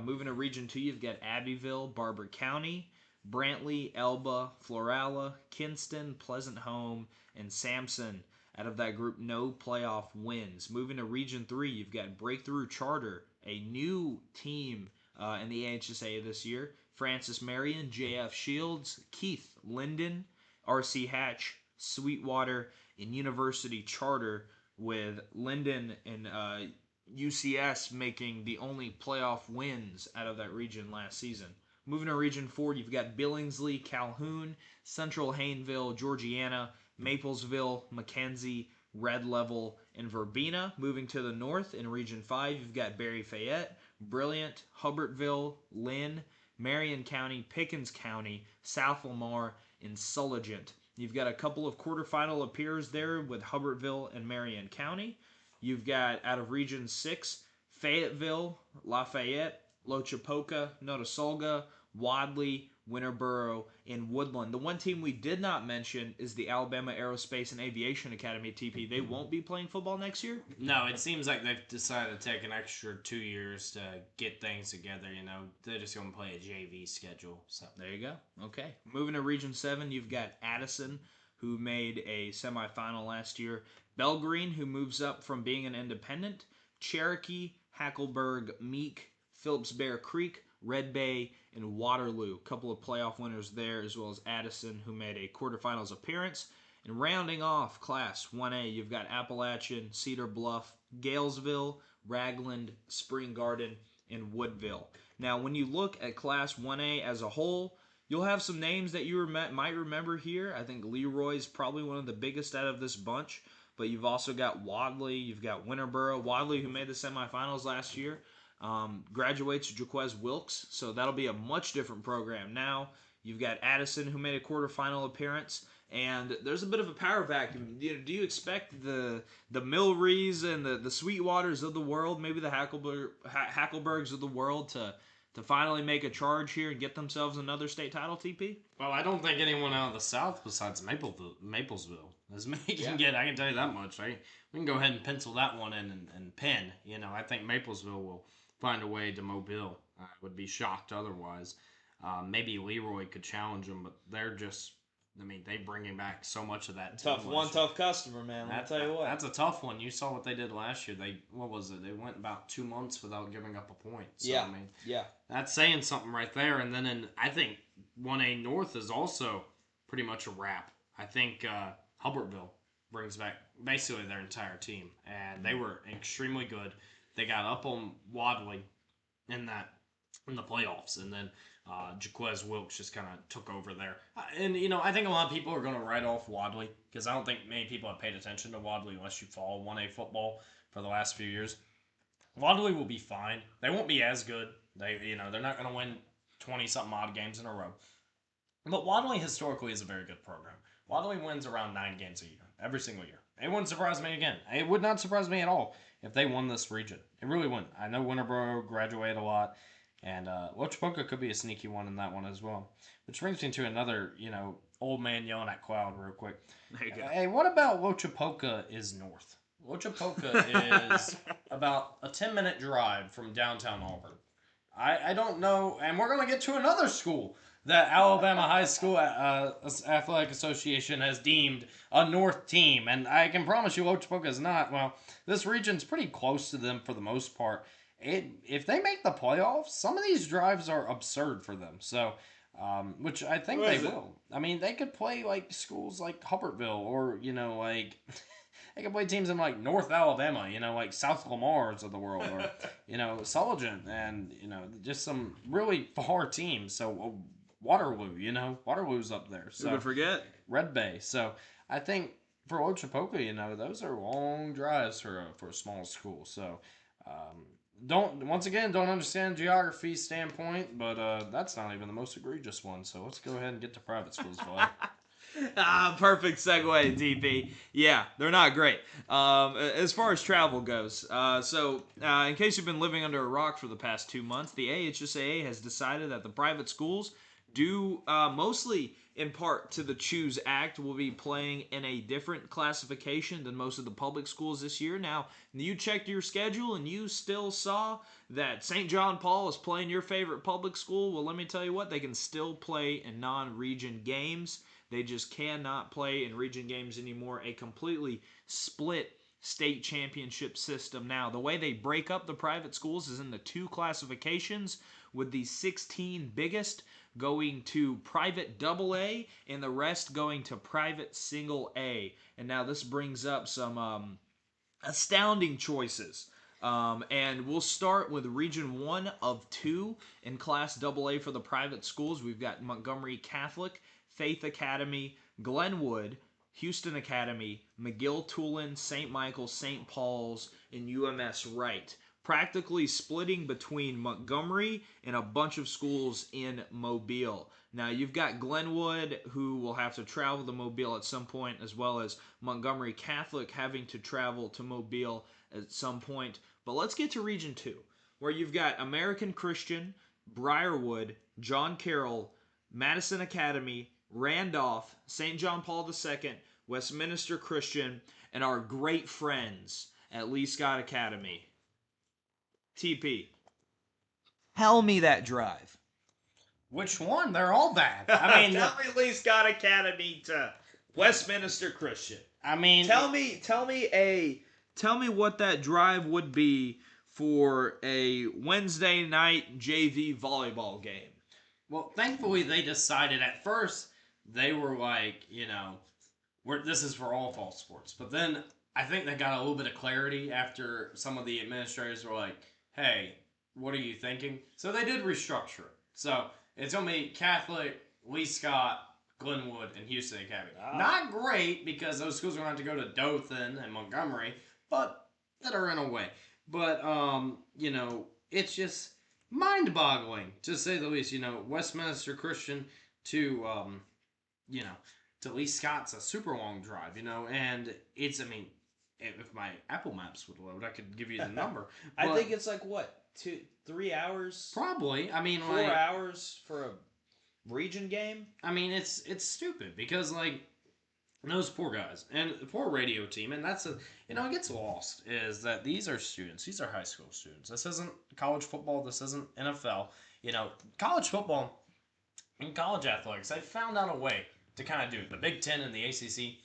S1: Moving to Region 2, you've got Abbeville, Barber County, Brantley, Elba, Florala, Kinston, Pleasant Home, and Sampson. Out of that group, no playoff wins. Moving to Region 3, you've got Breakthrough Charter, a new team in the AHSAA this year. Francis Marion, JF Shields, Keith Linden, RC Hatch, Sweetwater, and University Charter, with Linden and UCS making the only playoff wins out of that region last season. Moving to Region 4, you've got Billingsley, Calhoun, Central Hayneville, Georgiana, Maplesville, McKenzie, Red Level, and Verbena. Moving to the north, in Region 5, you've got Barry Fayette, Brilliant, Hubbartville, Lynn, Marion County, Pickens County, South Lamar, and Sulligent. You've got a couple of quarterfinal appears there with Hubbartville and Marion County. You've got, out of Region 6, Fayetteville, Lafayette, Lochapoka, Notasulga, Wadley, Winterboro, and Woodland. The one team we did not mention is the Alabama Aerospace and Aviation Academy, TP. They won't be playing football next year?
S2: No, it seems like they've decided to take an extra 2 years to get things together. They're just going to play a JV schedule. So
S1: there you go. Okay. Moving to Region 7, you've got Addison, who made a semifinal last year. Belgreen, who moves up from being an independent. Cherokee, Hackleburg, Meek, Phillips Bear Creek, Red Bay, and Waterloo. A couple of playoff winners there, as well as Addison, who made a quarterfinals appearance. And rounding off Class 1A, you've got Appalachian, Cedar Bluff, Galesville, Ragland, Spring Garden, and Woodville. Now, when you look at Class 1A as a whole, you'll have some names that you might remember here. I think Leroy's probably one of the biggest out of this bunch. But you've also got Wadley, you've got Winterboro. Wadley, who made the semifinals last year, graduates Jaquez Wilkes, so that'll be a much different program now. You've got Addison, who made a quarterfinal appearance, and there's a bit of a power vacuum. Do you expect the Milrys and the Sweetwaters of the world, maybe the Hackleburgs of the world, to finally make a charge here and get themselves another state title, TP?
S2: Well, I don't think anyone out of the South besides Maplesville is making it. I can tell you that much. We can go ahead and pencil that one in and pin. I think Maplesville will find a way to Mobile. I would be shocked otherwise. Maybe Leroy could challenge them, but they're just, they bringing back so much of that.
S1: Tough customer, man. I'll tell you what.
S2: That's a tough one. You saw what they did last year. They went about 2 months without giving up a point. So,
S1: yeah.
S2: That's saying something right there. And then I think 1A North is also pretty much a wrap. I think Hubbartville brings back basically their entire team, and they were extremely good. They got up on Wadley in the playoffs, and then Jaquez Wilkes just kind of took over there. And, I think a lot of people are going to write off Wadley because I don't think many people have paid attention to Wadley unless you follow 1A football for the last few years. Wadley will be fine. They won't be as good. They're not going to win 20-something odd games in a row. But Wadley historically is a very good program. Wadley wins around 9 games a year, every single year. It wouldn't surprise me again. It would not surprise me at all if they won this region. It really wouldn't. I know Winterboro graduated a lot, and Lochapoka could be a sneaky one in that one as well. Which brings me to another, old man yelling at cloud real quick.
S1: There you go.
S2: Hey, what about Lochapoka is north? Lochapoka is about a 10-minute drive from downtown Auburn. I don't know, and we're going to get to another school that Alabama High School Athletic Association has deemed a North team, and I can promise you Ochapoka is not. Well, this region's pretty close to them for the most part. If they make the playoffs, some of these drives are absurd for them. So, which I think they will. I mean, they could play like schools like Hubbartville, or like they could play teams in like North Alabama, like South Lamar's of the world, or Sullivan, and just some really far teams. So Waterloo, Waterloo's up there. So
S1: who would forget?
S2: Red Bay. So I think for Ochapoka, those are long drives for a small school. So don't understand geography standpoint, but that's not even the most egregious one. So let's go ahead and get to private schools, Vlad.
S1: Perfect segue, TP. Yeah, they're not great. As far as travel goes, in case you've been living under a rock for the past 2 months, the AHSAA has decided that the private schools, due mostly in part to the Choose Act, will be playing in a different classification than most of the public schools this year. Now, you checked your schedule and you still saw that St. John Paul is playing your favorite public school. Well, let me tell you what, they can still play in non-region games. They just cannot play in region games anymore. A completely split state championship system now. The way they break up the private schools is in the 2 classifications, with the 16 biggest going to private AA and the rest going to private single A. And now this brings up some astounding choices. And we'll start with Region 1 of 2 in Class AA for the private schools. We've got Montgomery Catholic, Faith Academy, Glenwood, Houston Academy, McGill-Tulane, St. Michael's, St. Paul's, and UMS Wright. Practically splitting between Montgomery and a bunch of schools in Mobile. Now, you've got Glenwood, who will have to travel to Mobile at some point, as well as Montgomery Catholic having to travel to Mobile at some point. But let's get to Region 2, where you've got American Christian, Briarwood, John Carroll, Madison Academy, Randolph, St. John Paul II, Westminster Christian, and our great friends at Lee Scott Academy. TP, tell me that drive.
S2: Which one? They're all bad. I mean,
S1: tell me Lee Scott Academy to Westminster Christian.
S2: I mean,
S1: tell me what that drive would be for a Wednesday night JV volleyball game.
S2: Well, thankfully they decided at first they were like, this is for all fall sports. But then I think they got a little bit of clarity after some of the administrators were like, hey, what are you thinking? So they did restructure it. So it's going to be Catholic, Lee Scott, Glenwood, and Houston Academy. Ah. Not great, because those schools are going to have to go to Dothan and Montgomery, but that are in a way. But, it's just mind-boggling, to say the least. Westminster Christian to Lee Scott's a super long drive, and it's, if my Apple Maps would load, I could give you the number.
S1: I think it's like, what, 2-3 hours?
S2: Probably.
S1: 4 hours for a region game?
S2: It's stupid, because, those poor guys, and the poor radio team, and that's it gets lost, is that these are students. These are high school students. This isn't college football. This isn't NFL. College football and college athletics, they found out a way to kind of do it. The Big Ten and the ACC,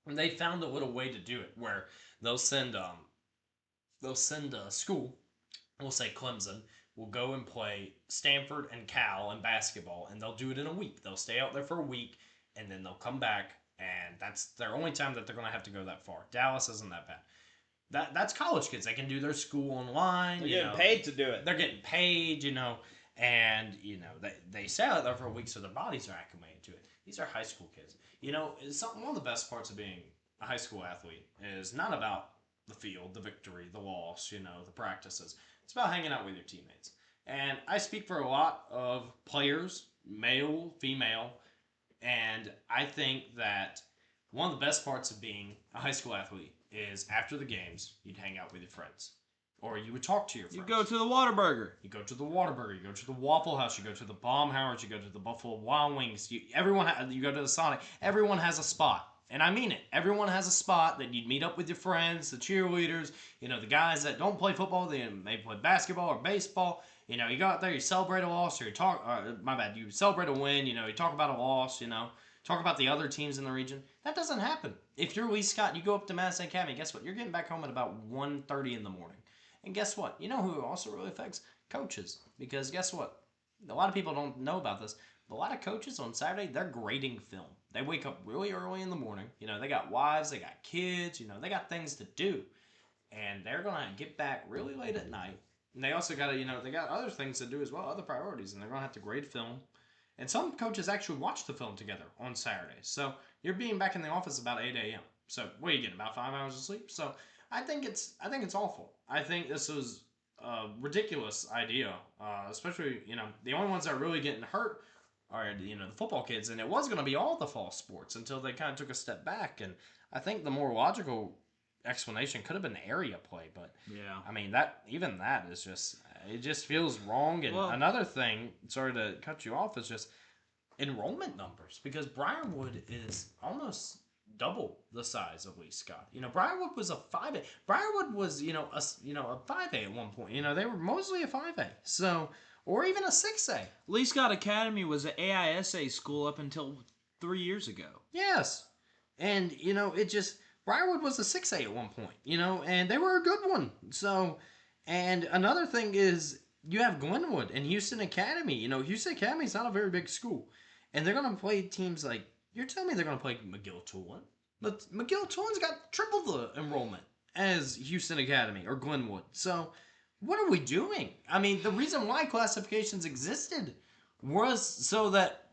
S2: and they found a little way to do it, where they'll send a school, we'll say Clemson, will go and play Stanford and Cal in basketball, and they'll do it in a week. They'll stay out there for a week, and then they'll come back, and that's their only time that they're going to have to go that far. Dallas isn't that bad. That's college kids. They can do their school online.
S1: They're getting paid to do it.
S2: They're getting paid, and they stay out there for a week, so their bodies are acclimated to it. These are high school kids. One of the best parts of being a high school athlete is not about the field, the victory, the loss, the practices. It's about hanging out with your teammates. And I speak for a lot of players, male, female, and I think that one of the best parts of being a high school athlete is after the games, you'd hang out with your friends. Or you would talk to your friends.
S1: You go to the Whataburger.
S2: You go to the Whataburger. You go to the Waffle House. You go to the Baumhauers. You go to the Buffalo Wild Wings. You go to the Sonic. Everyone has a spot. And I mean it. Everyone has a spot that you'd meet up with your friends, the cheerleaders, the guys that don't play football, they may play basketball or baseball. You know, you go out there, you celebrate a loss, or you talk. My bad. You celebrate a win. You know, you talk about a loss. You know, talk about the other teams in the region. That doesn't happen. If you're Lee Scott, you go up to Madison Academy. Guess what? You're getting back home at about 1:30 in the morning. And guess what? You know who it also really affects? Coaches. Because guess what? A lot of people don't know about this. But a lot of coaches on Saturday, they're grading film. They wake up really early in the morning. You know, they got wives, they got kids. You know, they got things to do, and they're gonna get back really late at night. And they also got to, you know, they got other things to do as well, other priorities, and they're gonna have to grade film. And some coaches actually watch the film together on Saturdays. So you're being back in the office about 8 a.m. So what are you getting, about 5 hours of sleep? So I think it's awful. I think this was a ridiculous idea, especially, you know, the only ones that are really getting hurt are, you know, the football kids, and it was going to be all the fall sports until they kind of took a step back. And I think the more logical explanation could have been area play, but
S1: Yeah.
S2: I mean, that is just, it just feels wrong. And another thing, sorry to cut you off, is just enrollment numbers, because Briarwood is almost double the size of Lee Scott. You know, Briarwood was a 5A. Briarwood was, a 5A at one point. You know, they were mostly a 5A. So, or even a 6A.
S1: Lee Scott Academy was an AHSAA school up until 3 years ago.
S2: Yes. And, you know, it just, Briarwood was a 6A at one point, you know, and they were a good one. So, and another thing is, you have Glenwood and Houston Academy. You know, Houston Academy is not a very big school. And they're going to play teams like, you're telling me they're going to play McGill-Tulane? But McGill-Tulane's got triple the enrollment as Houston Academy or Glenwood. So, what are we doing? I mean, the reason why classifications existed was so that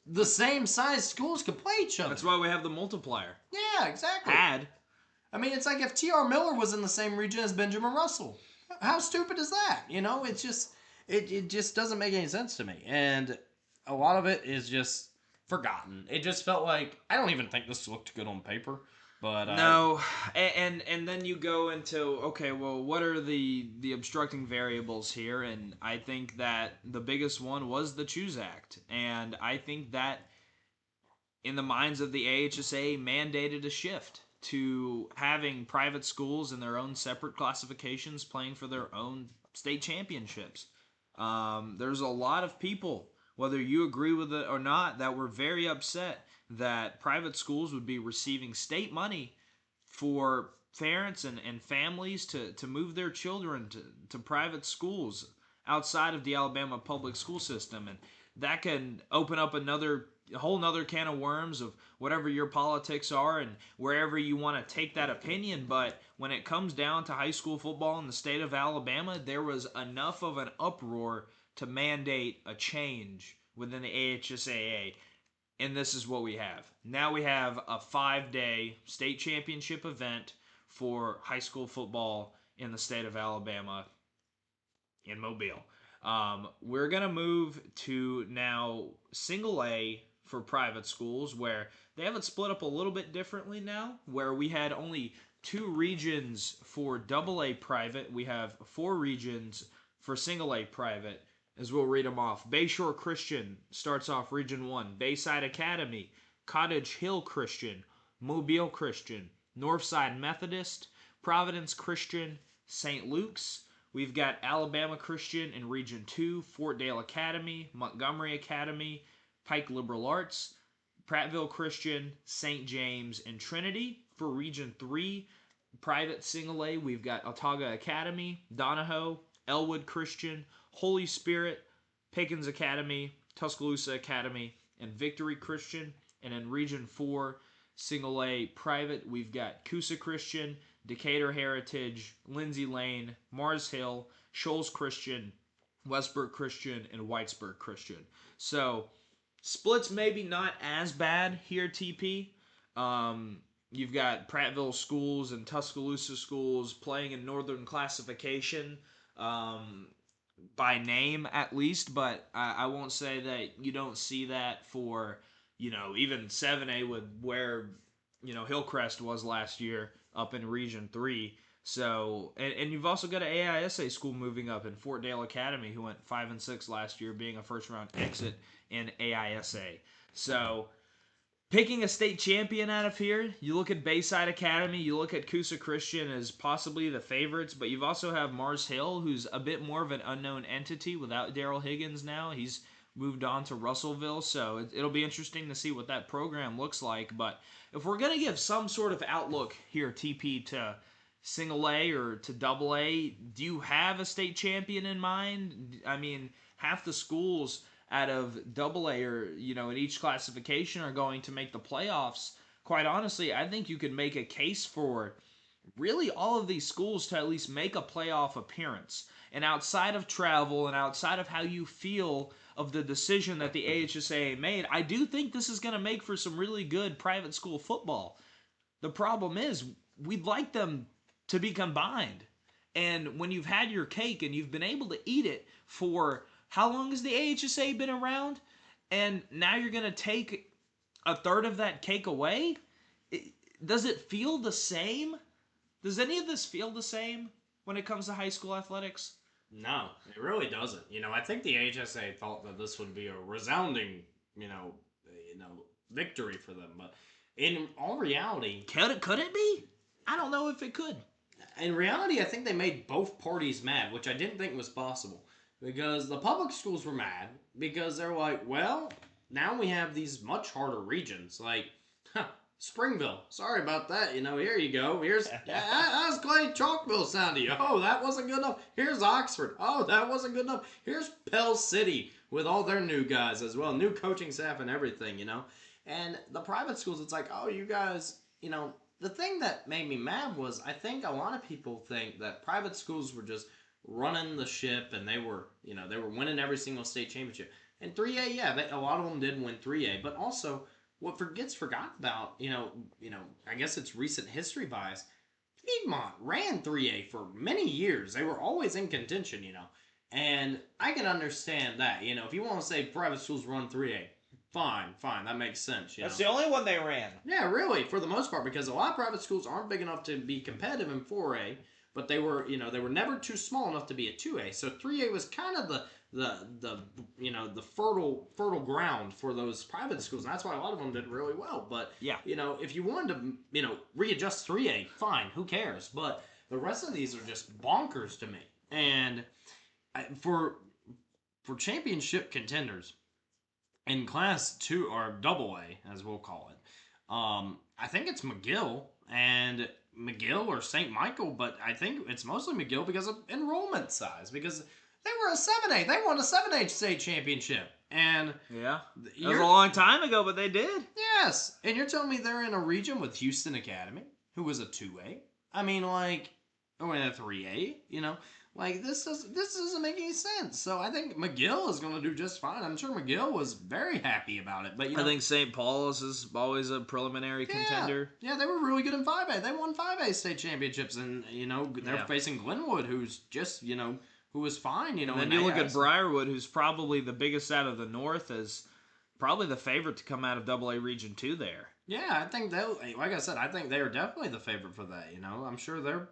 S2: the same size schools could play each other.
S1: That's why we have the multiplier.
S2: Yeah, exactly.
S1: I
S2: mean, it's like if T.R. Miller was in the same region as Benjamin Russell. How stupid is that? You know, it's just, it just doesn't make any sense to me. And a lot of it is just forgotten. It just felt like, I don't even think this looked good on paper. But
S1: no, and then you go into, okay, well, what are the obstructing variables here? And I think that the biggest one was the Choose Act. And I think that in the minds of the AHSAA mandated a shift to having private schools in their own separate classifications playing for their own state championships. There's a lot of people, whether you agree with it or not, that were very upset that private schools would be receiving state money for parents and families to move their children to private schools outside of the Alabama public school system. And that can open up a whole nother can of worms of whatever your politics are and wherever you want to take that opinion. But when it comes down to high school football in the state of Alabama, there was enough of an uproar to mandate a change within the AHSAA. And this is what we have. Now we have a 5-day state championship event for high school football in the state of Alabama in Mobile. We're going to move to now single A for private schools, where they have it split up a little bit differently now, where we had only 2 regions for double A private. We have 4 regions for single A private, as we'll read them off. Bayshore Christian starts off Region 1. Bayside Academy, Cottage Hill Christian, Mobile Christian, Northside Methodist, Providence Christian, St. Luke's. We've got Alabama Christian in Region 2, Fort Dale Academy, Montgomery Academy, Pike Liberal Arts, Prattville Christian, St. James, and Trinity. For Region 3, private single A, we've got Autauga Academy, Donahoe, Elwood Christian, Holy Spirit, Pickens Academy, Tuscaloosa Academy, and Victory Christian. And in Region 4, single A private, we've got Coosa Christian, Decatur Heritage, Lindsay Lane, Mars Hill, Shoals Christian, Westburg Christian, and Whitesburg Christian. So, splits maybe not as bad here, TP. You've got Prattville schools and Tuscaloosa schools playing in Northern classification, by name at least, but I won't say that you don't see that for, even 7A with where, Hillcrest was last year up in Region 3. So, and you've also got an AISA school moving up in Fort Dale Academy, who went 5-6 last year, being a first-round exit in AISA. So, Picking a state champion out of here, you look at Bayside Academy, you look at Coosa Christian as possibly the favorites, but you've also have Mars Hill, who's a bit more of an unknown entity without Daryl Higgins now. He's moved on to Russellville, so it'll be interesting to see what that program looks like. But if we're going to give some sort of outlook here, TP, to single A or to double A, do you have a state champion in mind? I mean, half the schools out of double A or, in each classification are going to make the playoffs. Quite honestly, I think you could make a case for really all of these schools to at least make a playoff appearance. And outside of travel and outside of how you feel of the decision that the AHSAA made, I do think this is going to make for some really good private school football. The problem is, we'd like them to be combined. And when you've had your cake and you've been able to eat it for how long has the AHSAA been around? And now you're going to take a third of that cake away? Does it feel the same? Does any of this feel the same when it comes to high school athletics?
S2: No, it really doesn't. I think the AHSAA thought that this would be a resounding, victory for them. But in all reality,
S1: could it be? I don't know if it could.
S2: In reality, I think they made both parties mad, which I didn't think was possible. Because the public schools were mad because they're like, well, now we have these much harder regions. Like, Springville. Sorry about that. Here you go. How's Clay-Chalkville sound to you? Oh, that wasn't good enough. Here's Oxford. Oh, that wasn't good enough. Here's Pell City with all their new guys as well. New coaching staff and everything, And the private schools, it's like, oh, you guys, the thing that made me mad was I think a lot of people think that private schools were just running the ship, and they were winning every single state championship. And 3A, yeah, a lot of them did win 3A, but also what gets forgotten about, I guess it's recent history bias. Piedmont ran 3A for many years. They were always in contention, and I can understand that. If you want to say private schools run 3A, fine, that makes sense.
S1: That's the only one they ran.
S2: Yeah, really, for the most part, because a lot of private schools aren't big enough to be competitive in 4A. But they were never too small enough to be a 2A. So 3A was kind of the fertile ground for those private schools. And that's why a lot of them did really well. But
S1: yeah,
S2: if you wanted to readjust 3A, fine, who cares? But the rest of these are just bonkers to me. And for championship contenders in Class 2 or Double A, as we'll call it, I think it's McGill and McGill or St. Michael, but I think it's mostly McGill because of enrollment size, because they were a 7A. They won a 7A state championship. And
S1: yeah, that was a long time ago, but they did.
S2: Yes. And you're telling me they're in a region with Houston Academy, who was a 2A? I mean, or a 3A, this doesn't make any sense. So I think McGill is going to do just fine. I'm sure McGill was very happy about it. But I
S1: think St. Paul's is always a preliminary contender.
S2: Yeah, they were really good in 5A. They won 5A state championships, and they're facing Glenwood, who's just who was fine.
S1: And then you look at Briarwood, who's probably the biggest out of the North, as probably the favorite to come out of AA Region 2 there.
S2: Yeah, I think like I said, I think they are definitely the favorite for that. I'm sure they're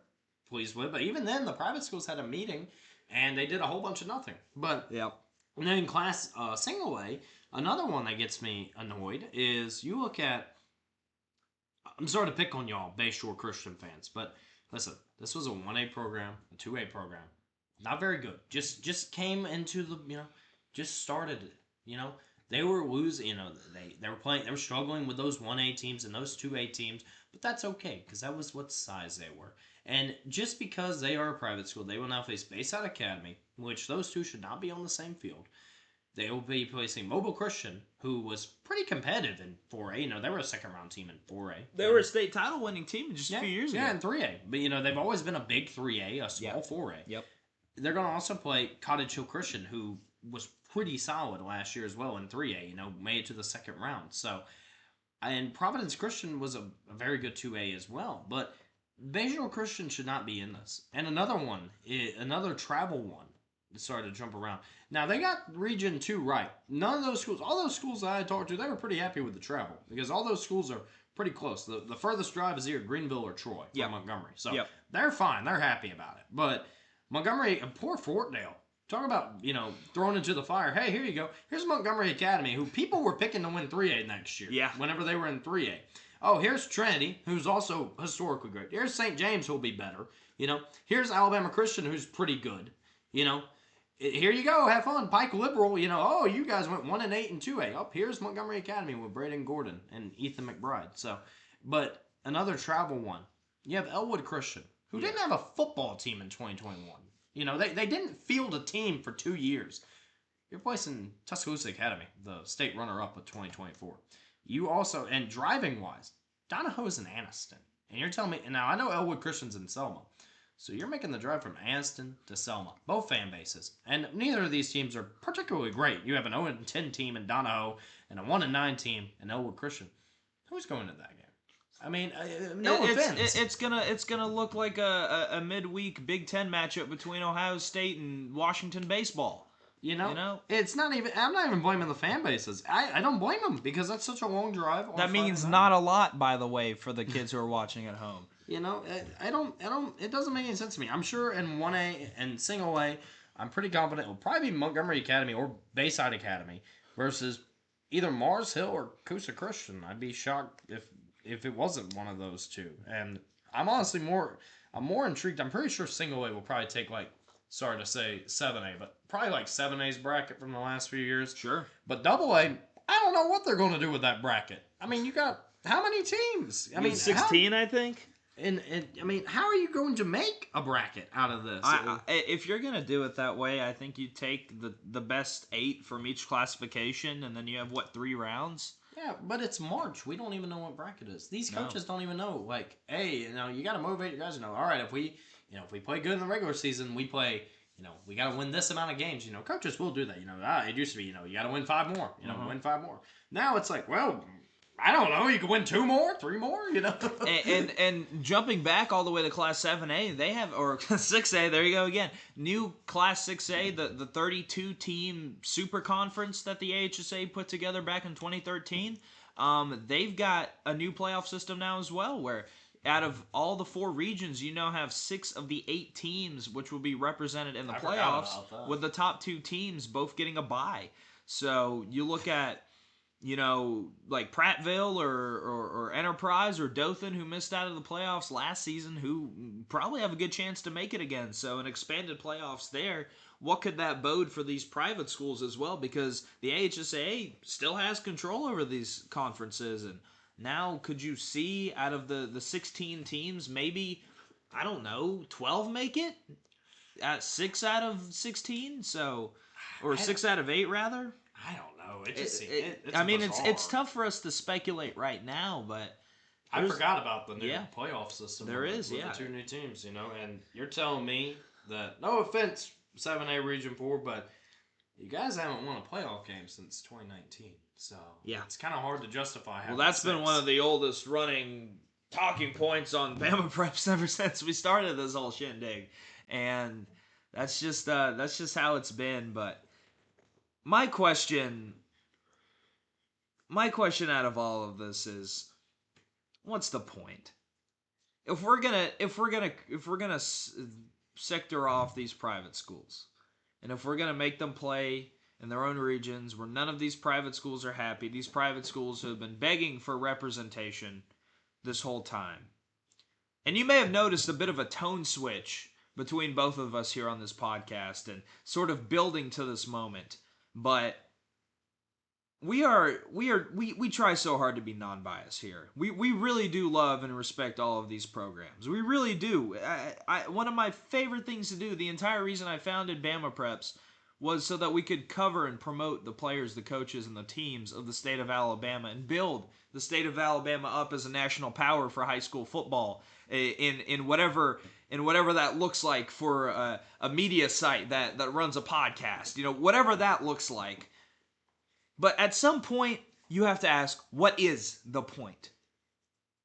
S2: pleased with. But even then, the private schools had a meeting, and they did a whole bunch of nothing. But
S1: yeah.
S2: And then in Class Single A, another one that gets me annoyed is you look at. I'm sorry to pick on y'all, Bayshore Christian fans, but listen, this was a 1A program, a 2A program, not very good. Just came into the just started it. They were losing. They were playing. They were struggling with those 1A teams and those 2A teams, but that's okay because that was what size they were. And just because they are a private school, they will now face Bayside Academy, which those two should not be on the same field. They will be facing Mobile Christian, who was pretty competitive in 4A. They were a second-round team in 4A.
S1: They were a state title-winning team just a few years ago.
S2: Yeah, in 3A. But, they've always been a big 3A, a small 4A.
S1: Yep.
S2: They're going to also play Cottage Hill Christian, who was pretty solid last year as well in 3A. Made it to the second round. So, and Providence Christian was a very good 2A as well. But Bayshore Christian should not be in this. And another travel one started to jump around. Now, they got Region 2 right. None of those schools, all those schools that I talked to, they were pretty happy with the travel. Because all those schools are pretty close. The furthest drive is either Greenville or Troy from Montgomery. So they're fine. They're happy about it. But Montgomery, poor Fortdale. Talk about, thrown into the fire. Hey, here you go. Here's Montgomery Academy, who people were picking to win 3A next year.
S1: Yeah.
S2: Whenever they were in 3A. Oh, here's Trinity, who's also historically great. Here's St. James, who'll be better. Here's Alabama Christian, who's pretty good. Here you go. Have fun. Pike Liberal, oh, you guys went 1-8 in 2A. Oh, here's Montgomery Academy with Braden Gordon and Ethan McBride. So, but another travel one. You have Elwood Christian, who didn't have a football team in 2021. They didn't field a team for 2 years. You're placing Tuscaloosa Academy, the state runner-up of 2024. You also, and driving-wise, Donahoe's in Anniston. And you're telling me, now I know Elwood Christian's in Selma. So you're making the drive from Anniston to Selma, both fan bases. And neither of these teams are particularly great. You have an 0-10 team in Donahoe and a 1-9 team in Elwood Christian. Who's going to that game? I mean, no offense.
S1: It's gonna look like a midweek Big Ten matchup between Ohio State and Washington baseball.
S2: It's not even. I'm not even blaming the fan bases. I don't blame them because that's such a long drive.
S1: That means not a lot, by the way, for the kids who are watching at home.
S2: I don't. It doesn't make any sense to me. I'm sure in 1A and single A, I'm pretty confident it will probably be Montgomery Academy or Bayside Academy versus either Mars Hill or Coosa Christian. I'd be shocked if it wasn't one of those two. And I'm honestly more intrigued. I'm pretty sure single A will probably take sorry to say 7A, but probably 7A's bracket from the last few years.
S1: Sure.
S2: But double A, I don't know what they're going to do with that bracket. I mean, you got how many teams? I mean,
S1: 16, I think.
S2: And I mean, how are you going to make a bracket out of this?
S1: If you're going to do it that way, I think you take the best 8 from each classification, and then you have, 3 rounds?
S2: Yeah, but it's March. We don't even know what bracket is. These coaches don't even know. Hey, you got to motivate your guys to know. All right, if we play good in the regular season, we play. We got to win this amount of games. Coaches will do that. It used to be. You got to win 5 more. Win 5 more. Now it's well, I don't know. You can win 2 more, 3 more.
S1: and jumping back all the way to Class 7A, they have or 6A. There you go again. New Class 6A, the 32 team super conference that the AHSAA put together back in 2013. They've got a new playoff system now as well, where out of all the 4 regions, you now have 6 of the 8 teams which will be represented in the playoffs, with the top 2 teams both getting a bye. So you look at Prattville or Enterprise or Dothan, who missed out of the playoffs last season, who probably have a good chance to make it again. So an expanded playoffs there. What could that bode for these private schools as well? Because the AHSAA still has control over these conferences. And now could you see out of the 16 teams, maybe, 12 make it? At 6 out of 16? So, or 6 out of 8 rather?
S2: I don't know.
S1: It's tough for us to speculate right now, but
S2: I forgot about the new playoff system.
S1: There is
S2: the 2 new teams, and you're telling me that, no offense, 7A Region 4, but you guys haven't won a playoff game since 2019, so it's kind of hard to justify.
S1: Well, that's been one of the oldest running talking points on BamaPreps ever since we started this whole shindig, and that's just how it's been, but. My question out of all of this is, what's the point? If we're gonna sector off these private schools, and if we're gonna make them play in their own regions where none of these private schools are happy, these private schools who have been begging for representation this whole time, and you may have noticed a bit of a tone switch between both of us here on this podcast, and sort of building to this moment. But we try so hard to be non-biased here. We really do love and respect all of these programs. We really do. One of my favorite things to do, the entire reason I founded BamaPreps, was so that we could cover and promote the players, the coaches, and the teams of the state of Alabama and build the state of Alabama up as a national power for high school football in whatever that looks like for a media site that runs a podcast, whatever that looks like. But at some point, you have to ask, what is the point?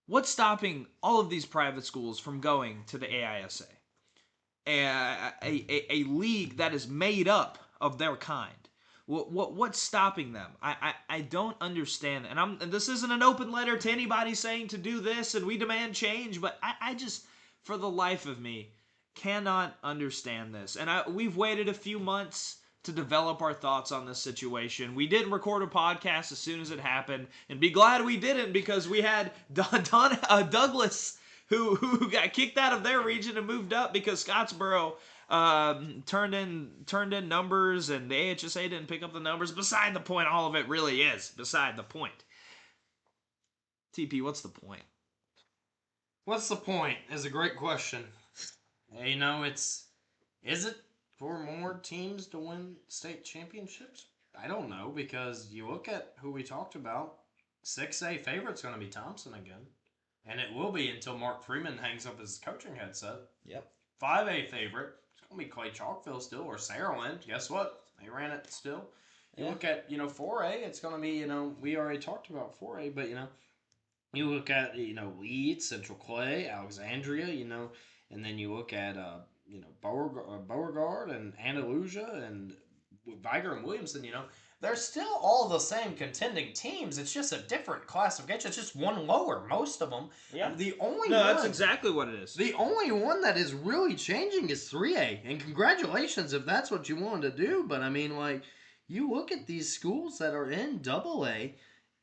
S1: What's stopping all of these private schools from going to the AHSAA? A league that is made up of their kind. What's stopping them? I don't understand. And this isn't an open letter to anybody saying to do this and we demand change, but I just, for the life of me, Cannot understand this. And we've waited a few months to develop our thoughts on this situation. We didn't record a podcast as soon as it happened, and be glad we didn't, because we had Douglas, who got kicked out of their region and moved up because Scottsboro turned in numbers, and the AHSAA didn't pick up the numbers. Beside the point, all of it really is beside the point. TP, what's the point?
S2: What's the point is a great question. You know, is it for more teams to win state championships? I don't know, because you look at who we talked about, 6A favorite's going to be Thompson again. And it will be until Mark Freeman hangs up his coaching headset.
S1: Yep.
S2: 5A favorite, it's going to be Clay-Chalkville still, or Saraland. Guess what? They ran it still. You look at, 4A, it's going to be, we already talked about 4A, but, you look at, Leeds, Central Clay, Alexandria, and then you look at, Beauregard and Andalusia and Viger and Williamson, they're still all the same contending teams. It's just a different classification. It's just one lower, most of them.
S1: Yeah.
S2: That's
S1: exactly what it is.
S2: The only one that is really changing is 3A. And congratulations if that's what you wanted to do. But, you look at these schools that are in AA,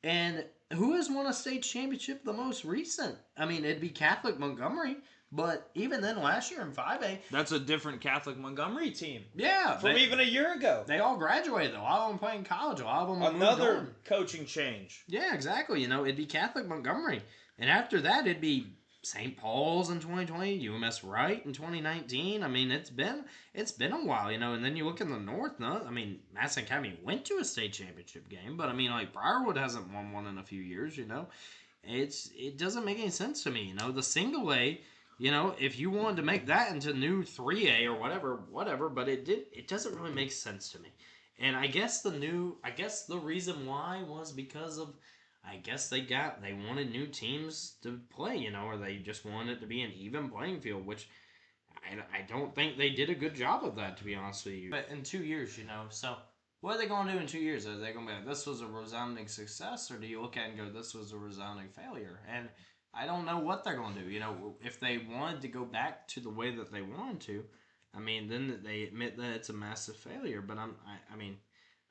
S2: and who has won a state championship the most recent? It'd be Catholic Montgomery. But even then, last year in 5A...
S1: That's a different Catholic Montgomery team.
S2: Yeah.
S1: From even a year ago.
S2: They all graduated. A lot of them playing college. A lot of them
S1: Another coaching change.
S2: Yeah, exactly. It'd be Catholic Montgomery. And after that, it'd be St. Paul's in 2020, UMS Wright in 2019. It's been a while, And then you look in the North, Madison Academy went to a state championship game. But, Briarwood hasn't won one in a few years, It doesn't make any sense to me, The single A... if you wanted to make that into new 3A or whatever, but it doesn't really make sense to me. And I guess the reason why was because of, they wanted new teams to play, or they just wanted it to be an even playing field, which I don't think they did a good job of that, to be honest with you. But in 2 years, so what are they going to do in 2 years? Are they going to be like, this was a resounding success, or do you look at it and go, this was a resounding failure? And I don't know what they're going to do. If they wanted to go back to the way that they wanted to, then they admit that it's a massive failure. But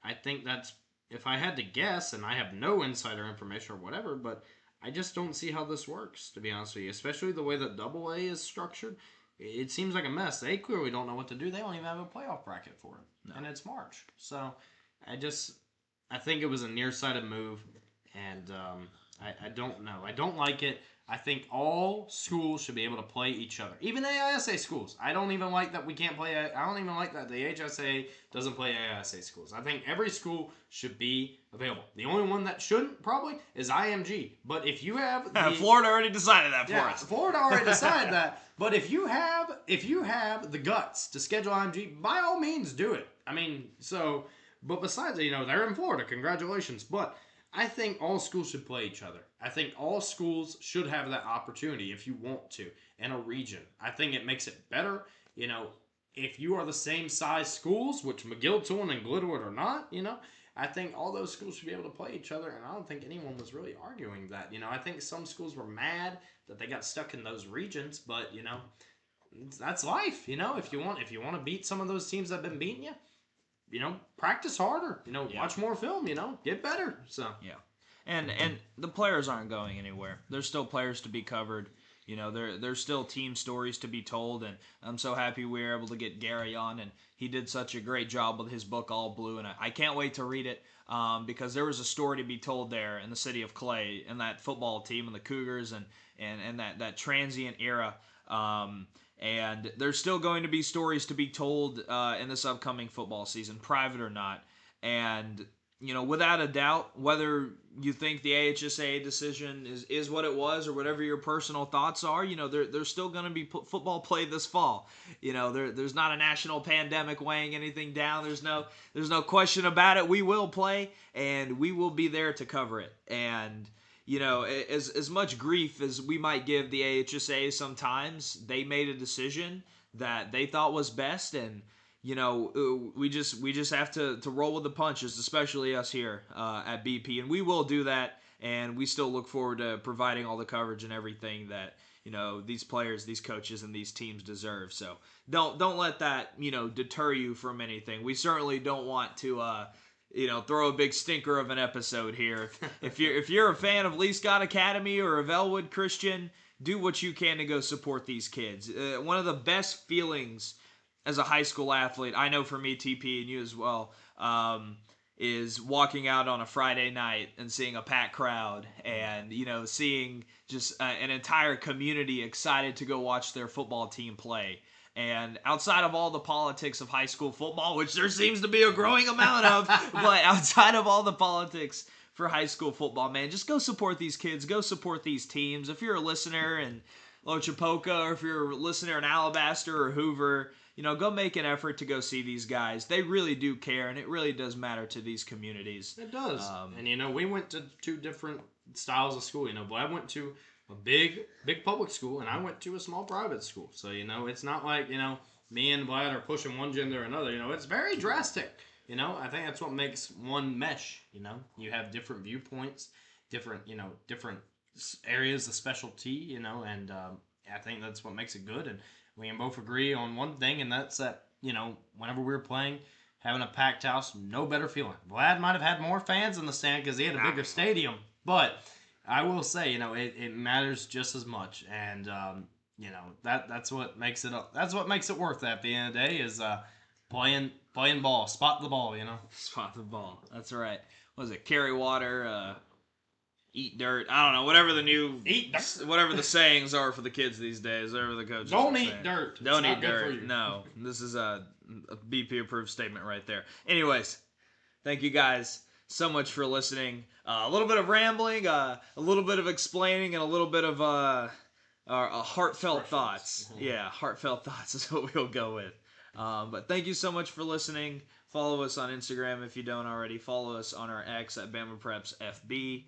S2: I think that's, if I had to guess, and I have no insider information or whatever, but I just don't see how this works, to be honest with you. Especially the way that AA is structured. It seems like a mess. They clearly don't know what to do. They don't even have a playoff bracket for it. No. And it's March. So I think it was a nearsighted move, and I don't know. I don't like it. I think all schools should be able to play each other. Even AHSAA schools. I don't even like that we can't play. I don't even like that the AHSAA doesn't play AHSAA schools. I think every school should be available. The only one that shouldn't probably is IMG. But if you have
S1: Florida already decided that for us.
S2: Florida already decided that. But if you have the guts to schedule IMG, by all means do it. But besides, they're in Florida. Congratulations. But I think all schools should play each other. I think all schools should have that opportunity if you want to in a region. I think it makes it better. If you are the same size schools, which McGill, Tulane, and Glenwood are not, I think all those schools should be able to play each other, and I don't think anyone was really arguing that. I think some schools were mad that they got stuck in those regions, but, that's life. If you want to beat some of those teams that have been beating you, practice harder. Watch more film. Get better. So
S1: yeah, and the players aren't going anywhere. There's still players to be covered. There's still team stories to be told, and I'm so happy we were able to get Gary on, and he did such a great job with his book All Blue, and I can't wait to read it because there was a story to be told there in the city of Clay and that football team and the Cougars and that transient era. And there's still going to be stories to be told in this upcoming football season, private or not. And, without a doubt, whether you think the AHSAA decision is what it was or whatever your personal thoughts are, there's still going to be football played this fall. There's not a national pandemic weighing anything down. There's no question about it. We will play, and we will be there to cover it. And as much grief as we might give the AHSAA sometimes, they made a decision that they thought was best, and we just have to roll with the punches, especially us here at BP, and we will do that. And we still look forward to providing all the coverage and everything that these players, these coaches, and these teams deserve. So don't let that deter you from anything. We certainly don't want to throw a big stinker of an episode here. If you're a fan of Lee Scott Academy or of Elwood Christian, do what you can to go support these kids. One of the best feelings as a high school athlete, I know for me, TP, and you as well, is walking out on a Friday night and seeing a packed crowd and, seeing just an entire community excited to go watch their football team play. And outside of all the politics of high school football, which there seems to be a growing amount of, but outside of all the politics for high school football, man, just go support these kids. Go support these teams. If you're a listener in Lochapoka, or if you're a listener in Alabaster or Hoover, go make an effort to go see these guys. They really do care, and it really does matter to these communities.
S2: It does. And, we went to two different styles of school. Vlad went to a big public school, and I went to a small private school. So, it's not like, me and Vlad are pushing one gender or another. It's very drastic. I think that's what makes one mesh. You have different viewpoints, different areas of specialty, and I think that's what makes it good. And we can both agree on one thing, and that's that, whenever we were playing, having a packed house, no better feeling. Vlad might have had more fans in the stand because he had a bigger stadium, but I will say, it matters just as much, and that's what makes it up. That's what makes it worth it at the end of the day is playing ball, spot the ball,
S1: Spot the ball. That's right. What was it? Carry water, eat dirt. I don't know. Whatever the sayings are for the kids these days. Whatever the coaches.
S2: Don't eat dirt.
S1: Don't eat dirt. No, this is a BP approved statement right there. Anyways, thank you guys so much for listening. A little bit of rambling, a little bit of explaining, and a little bit of heartfelt thoughts. Yeah, heartfelt thoughts is what we'll go with. But thank you so much for listening. Follow us on Instagram if you don't already. Follow us on our X at BamaPreps FB.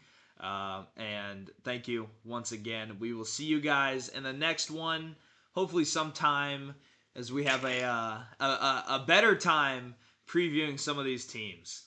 S1: And thank you once again. We will see you guys in the next one, hopefully sometime as we have a better time previewing some of these teams.